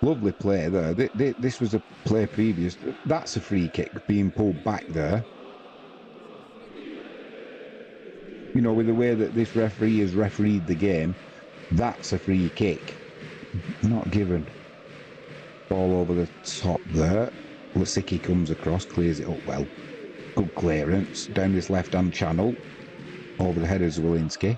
Lovely play there. This was a play previous. That's a free kick being pulled back there. You know, with the way that this referee has refereed the game, that's a free kick. Not given. Ball over the top there. Lasicki comes across, clears it up well. Good clearance. Down this left-hand channel. Over the head of Zwolinski.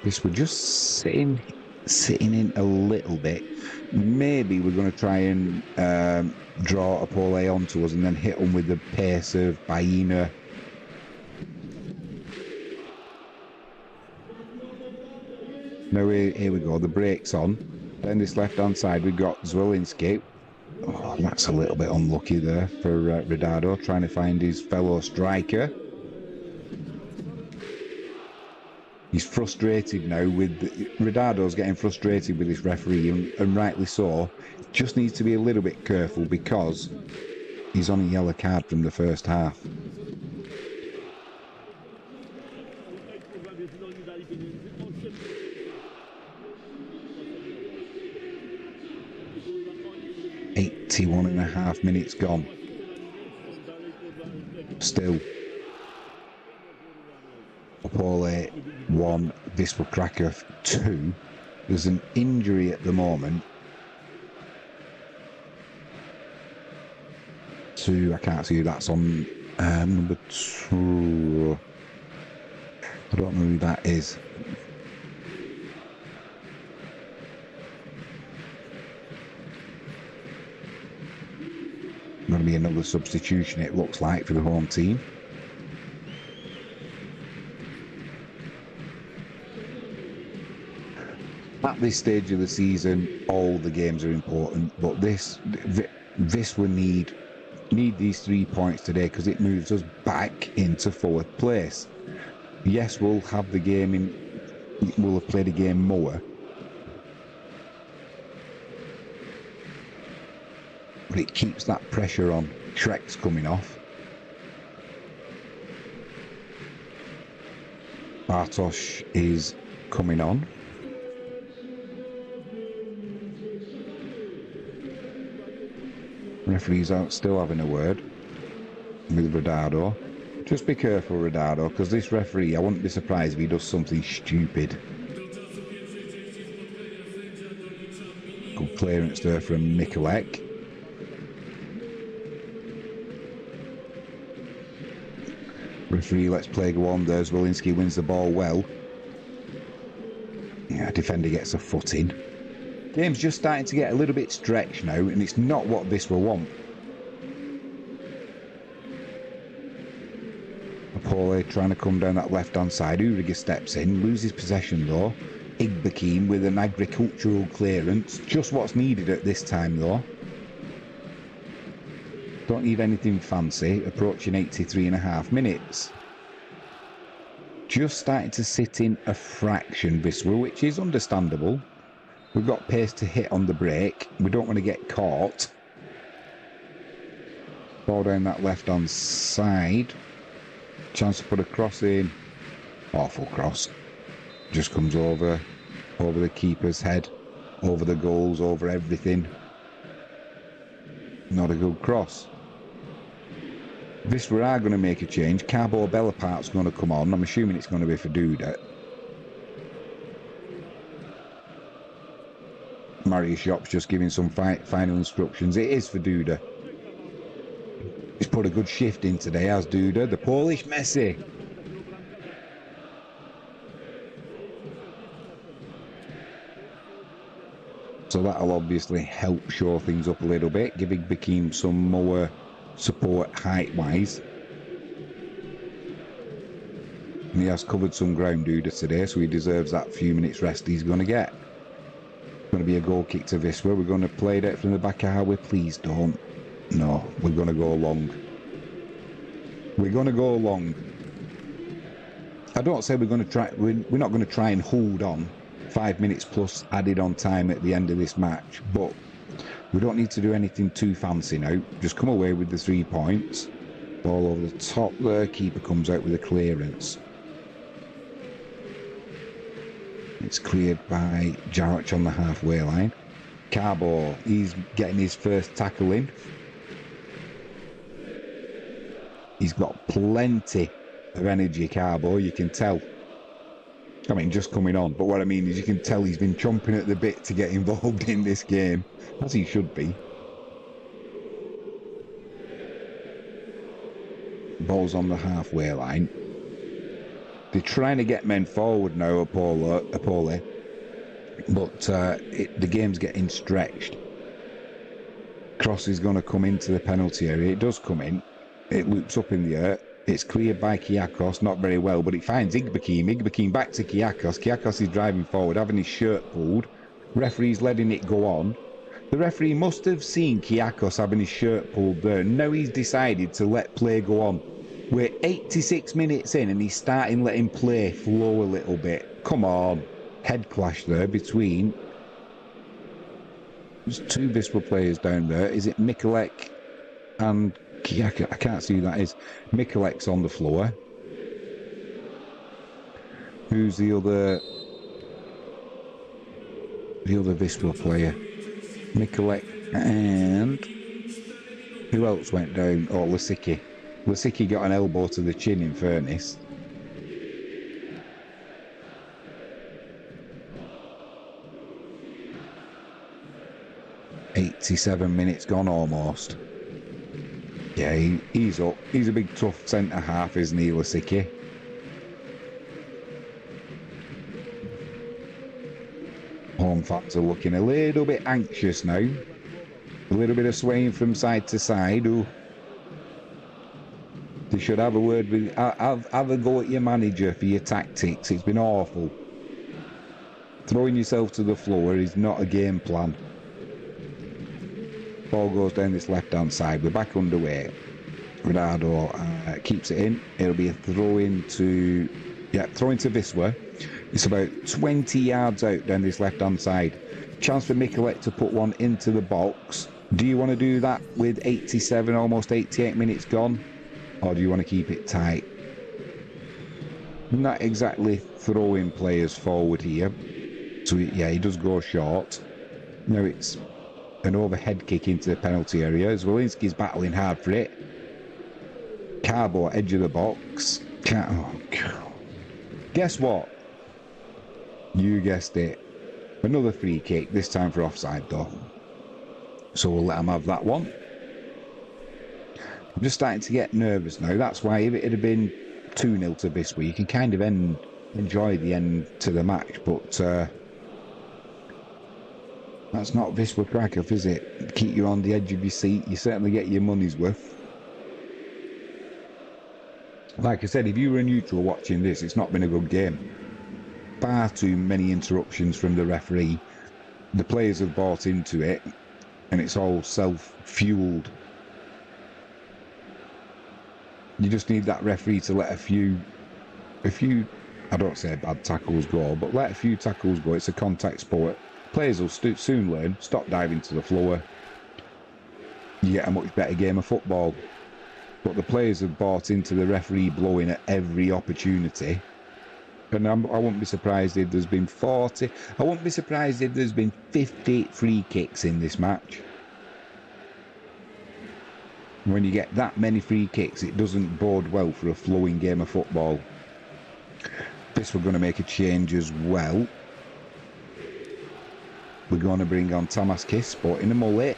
This we're just sitting in a little bit. Maybe we're going to try and draw Opole onto us and then hit them with the pace of Baina. Now here we go, the brake's on. Down this left-hand side we've got Zwolinski. Oh, that's a little bit unlucky there for Ridardo, trying to find his fellow striker. He's frustrated now with... Ridardo's getting frustrated with this referee, and rightly so. Just needs to be a little bit careful because he's on a yellow card from the first half. .81.5 minutes gone. Still. Opole 1, Wisla Krakow 2. There's an injury at the moment to, I can't see who that's on, number 2. I don't know who that is. Going to be another substitution, it looks like, for the home team. At this stage of the season, all the games are important, but this will need need these 3 points today because it moves us back into 4th place. Yes, we'll have the game in, we'll have played a game more, but it keeps that pressure on. Shrek's coming off. Bartosz is coming on. Referees out still having a word with Rodado. Just be careful, Rodado, because this referee, I wouldn't be surprised if he does something stupid. Good clearance there from Mikulek. Referee lets play go on there as Walinski wins the ball well. Yeah, defender gets a foot in. Game's just starting to get a little bit stretched now, and it's not what Wisla want. Opole trying to come down that left-hand side. Uriga steps in, loses possession though. Igbekim with an agricultural clearance. Just what's needed at this time though. Don't need anything fancy. Approaching 83.5 minutes. Just starting to sit in a fraction, Wisla, which is understandable. We've got pace to hit on the break. We don't want to get caught. Ball down that left-hand side. Chance to put a cross in. Awful cross. Just comes over the keeper's head, over the goals, over everything. Not a good cross. Wisla are going to make a change. Carbo Bellapart's going to come on. I'm assuming it's going to be for Duda. Marius Shop's just giving some final instructions. It is for Duda. He's put a good shift in today, as Duda. The Polish Messi. So that'll obviously help shore things up a little bit, giving Bekim some more support height-wise. And he has covered some ground, Duda, today, so he deserves that few minutes rest he's going to get. Going to be a goal kick to Wisla. We're going to play it from the back of Howie. Please don't. No, we're going to go long. We're going to go long. I don't say we're going to try. We're not going to try and hold on. 5 minutes plus added on time at the end of this match, but we don't need to do anything too fancy now. Just come away with the 3 points. Ball over the top there. Keeper comes out with a clearance. It's cleared by Jarach on the halfway line. Carbo, he's getting his first tackle in. He's got plenty of energy, Carbo, you can tell. I mean, just coming on, but what I mean is you can tell he's been chomping at the bit to get involved in this game, as he should be. Ball's on the halfway line. They're trying to get men forward now, Opole, but the game's getting stretched. Cross is going to come into the penalty area. It does come in. It loops up in the air. It's cleared by Kyakos, not very well, but it finds Igbekim. Igbekim back to Kyakos. Kyakos is driving forward, having his shirt pulled. Referee's letting it go on. The referee must have seen Kyakos having his shirt pulled there. Now he's decided to let play go on. We're 86 minutes in and he's starting letting play flow a little bit. Come on. Head clash there between... There's 2 Wisla players down there. Is it Mikulek and Kyakos? I can't see who that is. Mikulek's on the floor. Who's the other Wisla player? Mikulek and... Who else went down? Oh, Lisicki. Lisicki got an elbow to the chin, in fairness. ...87 minutes gone almost. Yeah, he's up. He's a big tough centre-half, isn't he, Lisicki? Home fans are looking a little bit anxious now. A little bit of swaying from side to side. Ooh. They should have a word with... Have a go at your manager for your tactics. It's been awful. Throwing yourself to the floor is not a game plan. Ball goes down this left-hand side. We're back underway. Ronaldo keeps it in. It'll be a throw-in to Wisla. It's about 20 yards out down this left-hand side. Chance for Mikulek to put one into the box. Do you want to do that with 87, almost 88 minutes gone? Or do you want to keep it tight? Not exactly throwing players forward here. So, yeah, he does go short. Now it's an overhead kick into the penalty area. Zwolinski's battling hard for it. Carbo, edge of the box. Guess what? You guessed it. Another free kick, this time for offside though. So we'll let him have that one. I'm just starting to get nervous now. That's why if it had been 2-0 to Wisla, you can kind of enjoy the end to the match. But that's not Wisla Krakow, is it? Keep you on the edge of your seat. You certainly get your money's worth. Like I said, if you were a neutral watching this, it's not been a good game. Far too many interruptions from the referee. The players have bought into it, and it's all self-fueled. You just need that referee to let a few, I don't say bad tackles go, but let a few tackles go. It's a contact sport. Players will soon learn, stop diving to the floor. You get a much better game of football. But the players have bought into the referee blowing at every opportunity. And I wouldn't be surprised if there's been 40. I wouldn't be surprised if there's been 50 free kicks in this match. When you get that many free kicks, it doesn't bode well for a flowing game of football. This we're going to make a change as well. We're going to bring on Tamaskis, sporting a mullet.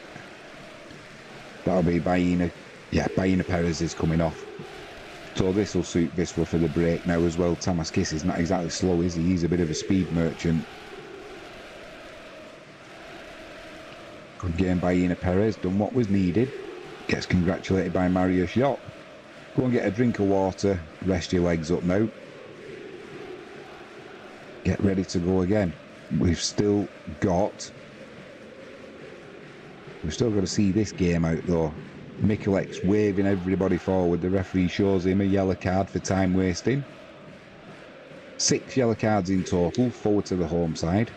That'll be Baina. Yeah, Baina Perez is coming off. So this will suit Wisla for the break now as well. Tamaskis is not exactly slow, is he? He's a bit of a speed merchant. Good game by Baina Perez, done what was needed. Gets congratulated by Mario Shot. Go and get a drink of water, rest your legs up now. Get ready to go again. We've still got to see this game out though. Mikulek's waving everybody forward. The referee shows him a yellow card for time wasting. 6 yellow cards in total, forward to the home side.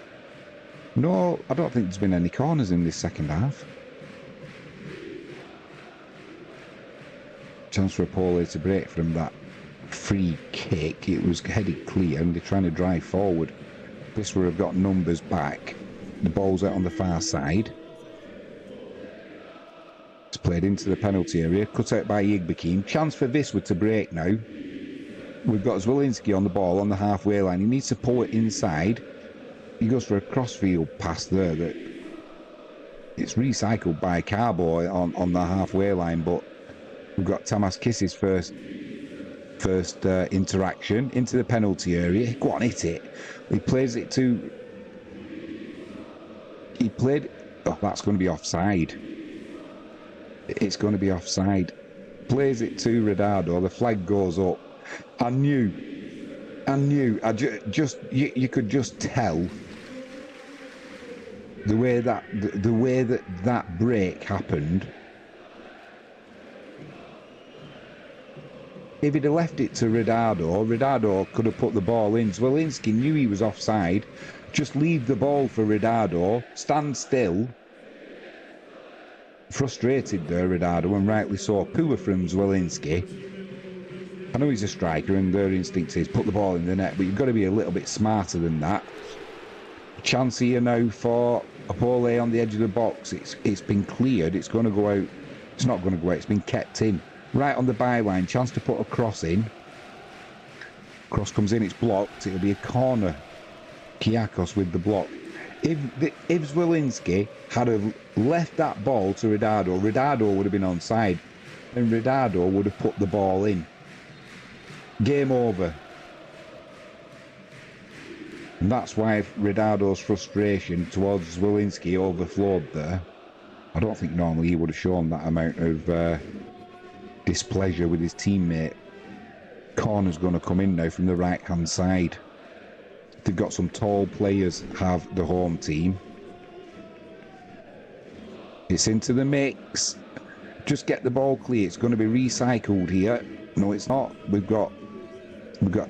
No, I don't think there's been any corners in this second half. Chance for Opole to break from that free kick. It was headed clear and they're trying to drive forward. Wisla have got numbers back. The ball's out on the far side. It's played into the penalty area, cut out by Igbekin. Chance for Wisla to break now. We've got Zwolinski on the ball on the halfway line. He needs to pull it inside. He goes for a crossfield pass there that it's recycled by Carbo on the halfway line, but we've got Tamaskis' first interaction into the penalty area. Go on, hit it. He plays it to... Oh, that's going to be offside. It's going to be offside. Plays it to Ronaldo. The flag goes up. I knew. You could just tell the way that break happened. If he'd have left it to Ronaldo could have put the ball in. Zwolinski knew he was offside. Just leave the ball for Ronaldo. Stand still. Frustrated there, Ronaldo, and rightly so. Poor from Zwolinski. I know he's a striker and their instinct is put the ball in the net, but you've got to be a little bit smarter than that. Chance here now for Opole on the edge of the box. It's been cleared. It's going to go out. It's not going to go out. It's been kept in. Right on the byline. Chance to put a cross in. Cross comes in. It's blocked. It'll be a corner. Kiakos with the block. If Zwolinski had have left that ball to Ronaldo would have been onside, and Ronaldo would have put the ball in. Game over. And that's why Ronaldo's frustration towards Zwolinski overflowed there. I don't think normally he would have shown that amount of displeasure with his teammate. Corner's going to come in now from the right-hand side. They've got some tall players, have the home team. It's into the mix. Just get the ball clear. It's going to be recycled here. No, it's not. We've got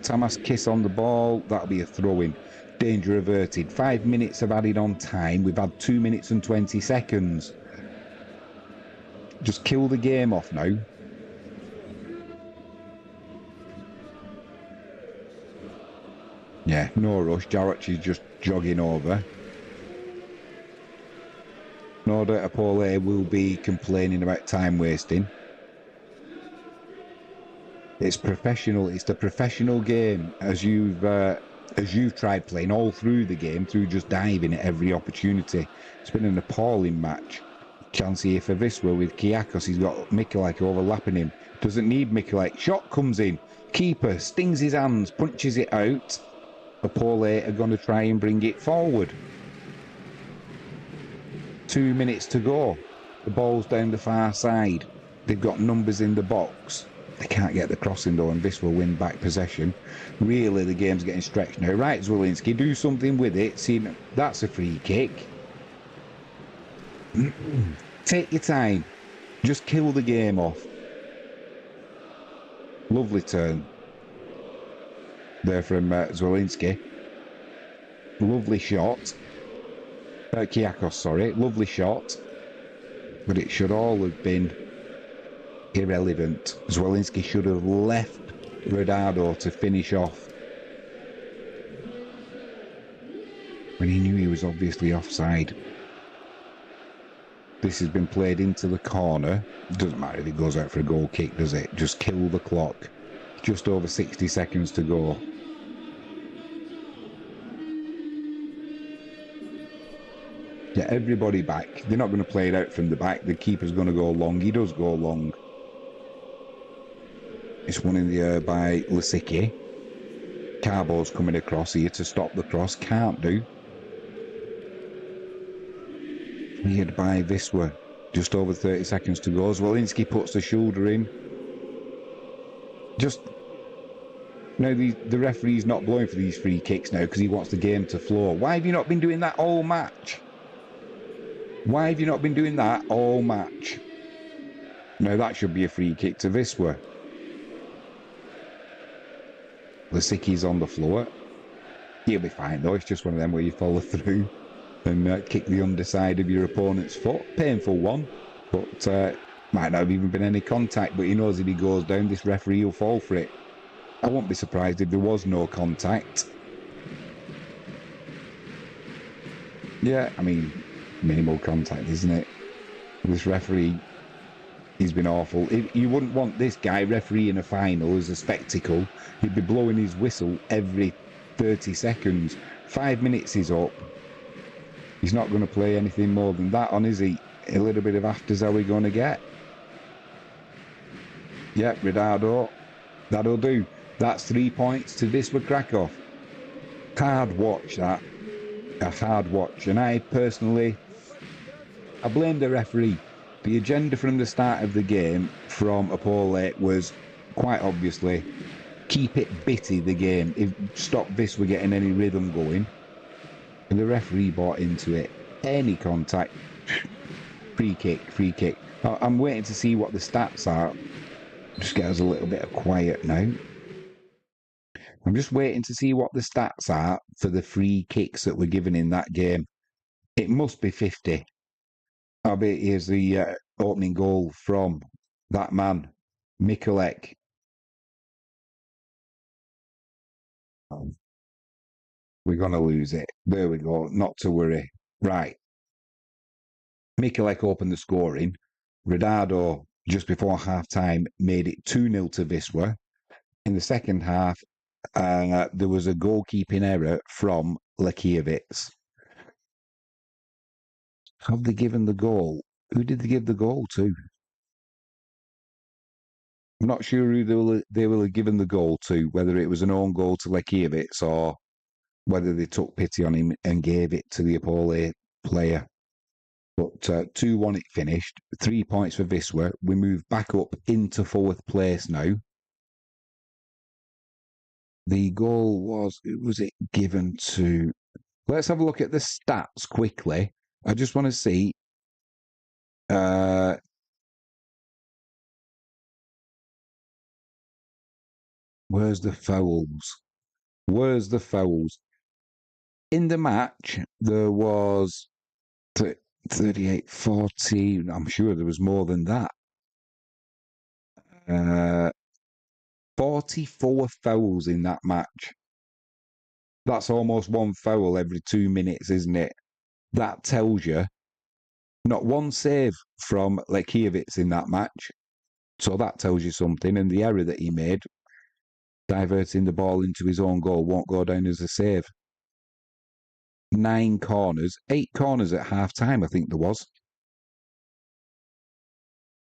Tamas Kiss on the ball. That'll be a throw-in. Danger averted. 5 minutes have added on time. We've had 2 minutes and 20 seconds. Just kill the game off now. Yeah, no rush. Jarrett is just jogging over. No doubt Opole will be complaining about time wasting. It's professional. It's the professional game, as you've tried playing all through the game, through just diving at every opportunity. It's been an appalling match. Chance here for Wisla with Kiakos. He's got Mikulek overlapping him. Doesn't need Mikulek. Shot comes in. Keeper stings his hands, punches it out. Opole are going to try and bring it forward. 2 minutes to go. The ball's down the far side. They've got numbers in the box. They can't get the crossing though, and this will win back possession. Really, the game's getting stretched now. Right, Zwolinski, do something with it. See, that's a free kick. Take your time. Just kill the game off. Lovely turn there from Zwolinski. Lovely shot. Kiakos, sorry. Lovely shot. But it should all have been irrelevant. Zwolinski should have left Rodado to finish off when he knew he was obviously offside. This has been played into the corner. Doesn't matter if it goes out for a goal kick, does it? Just kill the clock. Just over 60 seconds to go. Yeah, everybody back. They're not going to play it out from the back. The keeper's going to go long. He does go long. It's one in the air by Lisicki. Carbo's coming across here to stop the cross. Can't do. Cleared by Wisla. Just over 30 seconds to go. Zwolinski puts the shoulder in. Just... Now, the referee's not blowing for these free kicks now because he wants the game to flow. Why have you not been doing that all match? Why have you not been doing that all match? Now, that should be a free kick to Wisla. Lisicki's on the floor. He'll be fine though. It's just one of them where you follow through and kick the underside of your opponent's foot. Painful one, but might not have even been any contact, but he knows if he goes down, this referee will fall for it. I won't be surprised if there was no contact. Yeah, I mean, minimal contact, isn't it? This referee, he's been awful. You wouldn't want this guy refereeing a final as a spectacle. He'd be blowing his whistle every 30 seconds. 5 minutes is up. He's not going to play anything more than that on, is he? A little bit of afters how we're going to get. Yep, Rodado. That'll do. That's 3 points to Wisla Krakow. Hard watch, that. A hard watch. And I personally, I blame the referee. The agenda from the start of the game from Opole was quite obviously keep it bitty, the game. Stop Wisla getting any rhythm going. And the referee bought into it. Any contact. Free kick, free kick. I'm waiting to see what the stats are. Just get us a little bit of quiet now. I'm just waiting to see what the stats are for the free kicks that were given in that game. It must be 50. I bet here's the opening goal from that man, Mikulek. We're going to lose it. There we go. Not to worry. Right. Mikulek opened the scoring. Rodado, just before half-time, made it 2-0 to Wisla. In the second half, there was a goalkeeping error from Lekiewicz. Have they given the goal? Who did they give the goal to? I'm not sure who they will have given the goal to, whether it was an own goal to Lekiewicz or whether they took pity on him and gave it to the Opole player. But 2-1 it finished. 3 points for Wisla. We move back up into 4th place now. The goal was it given to... Let's have a look at the stats quickly. I just want to see Where's the fouls? Where's the fouls? In the match, there was 38, 40. I'm sure there was more than that. 44 fouls in that match. That's almost one foul every 2 minutes, isn't it? That tells you not one save from Lekiewicz in that match. So that tells you something. And the error that he made, diverting the ball into his own goal, won't go down as a save. 9 corners, 8 corners at half-time, I think there was.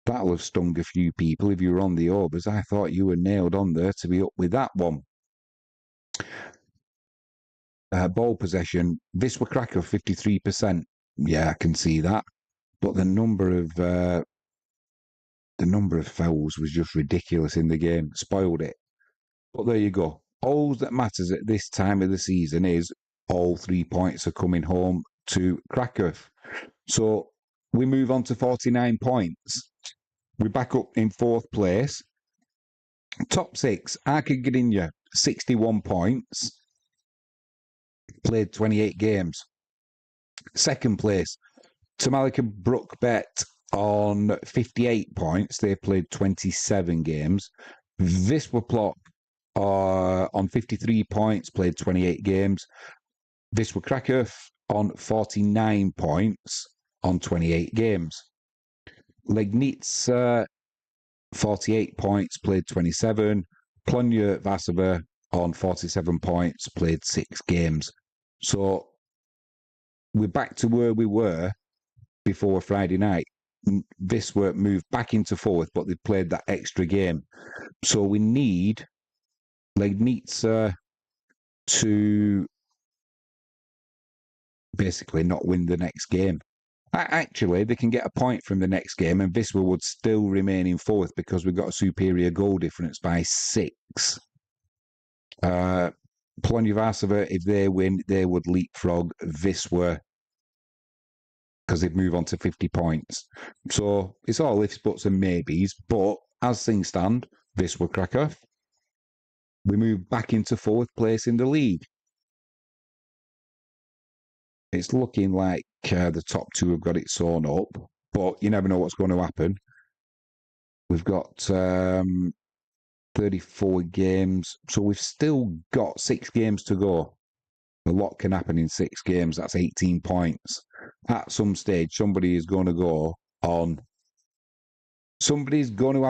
That'll have stung a few people if you were on the overs. I thought you were nailed on there to be up with that one. Ball possession, Wisla Krakow 53%. Yeah, I can see that. But the number of fouls was just ridiculous in the game. Spoiled it. But there you go. All that matters at this time of the season is all 3 points are coming home to Krakow. So we move on to 49 points. We're back up in 4th place. Top 6, Arka Gdynia, 61 points. Played 28 games. 2nd place, Tamalika Brookbet on 58 points. They played 27 games. Wisła Plock on 53 points, played 28 games. Wisła Krakow on 49 points on 28 games. Legnica, 48 points, played 27. Plonia Varsova on 47 points, played 6 games. So we're back to where we were before Friday night. Wisła moved back into 4th, but they played that extra game. So we need Legnica to basically not win the next game. Actually, they can get a point from the next game and Wisła would still remain in 4th because we've got a superior goal difference by 6. Plonia Varsova, if they win, they would leapfrog Wisła because they'd move on to 50 points. So it's all ifs, buts and maybes. But as things stand, Wisła Krakow, we move back into 4th place in the league. It's looking like the top 2 have got it sewn up, but you never know what's going to happen. We've got 34 games, so we've still got 6 games to go. A lot can happen in 6 games. That's 18 points. At some stage, somebody's going to have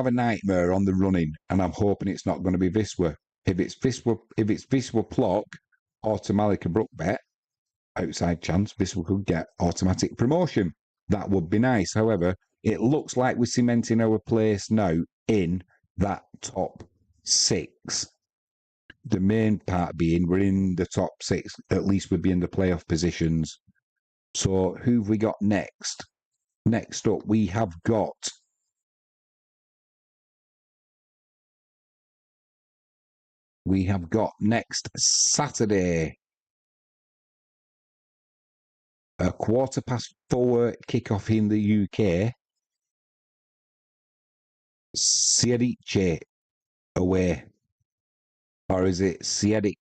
a nightmare on the running, and I'm hoping it's not going to be Wisła. If it's Wisła Plock or Tamalika Brookbet, outside chance, Wisła could get automatic promotion. That would be nice. However, it looks like we're cementing our place now in that top 6. The main part being we're in the top 6. At least we'd be in the playoff positions. So who have we got next? Next up, we have got next Saturday, a 4:15 kickoff in the UK. Siedice away. Or is it Siedica?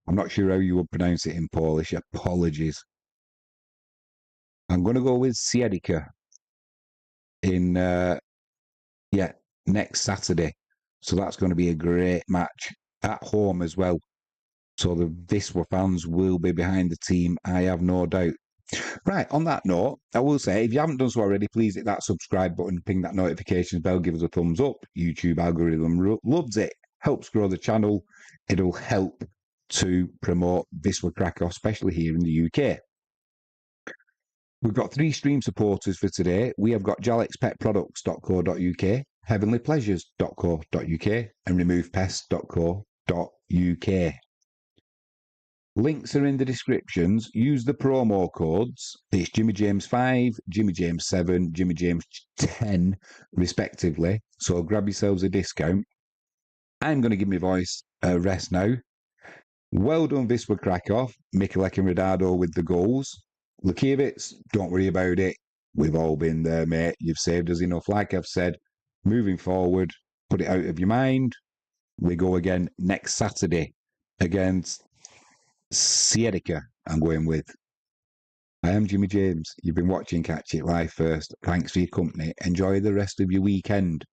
I'm not sure how you would pronounce it in Polish. Apologies. I'm going to go with Siedica in, next Saturday. So that's going to be a great match at home as well. So the Wisła fans will be behind the team, I have no doubt. Right, on that note, I will say, if you haven't done so already, please hit that subscribe button, ping that notifications bell, give us a thumbs up. YouTube algorithm loves it, helps grow the channel. It'll help to promote Wisla Krakow, especially here in the UK. We've got 3 stream supporters for today. We have got jalexpetproducts.co.uk, heavenlypleasures.co.uk, and removepest.co.uk. Links are in the descriptions. Use the promo codes. It's Jimmy James 5, Jimmy James 7, Jimmy James 10, respectively. So grab yourselves a discount. I'm going to give my voice a rest now. Well done, Wisla Krakow. Mikulek and Radado with the goals. Lekiewicz, don't worry about it. We've all been there, mate. You've saved us enough. Like I've said, moving forward, put it out of your mind. We go again next Saturday against Sierra. I'm going with. I am Jimmy James. You've been watching Catch It Live First. Thanks for your company. Enjoy the rest of your weekend.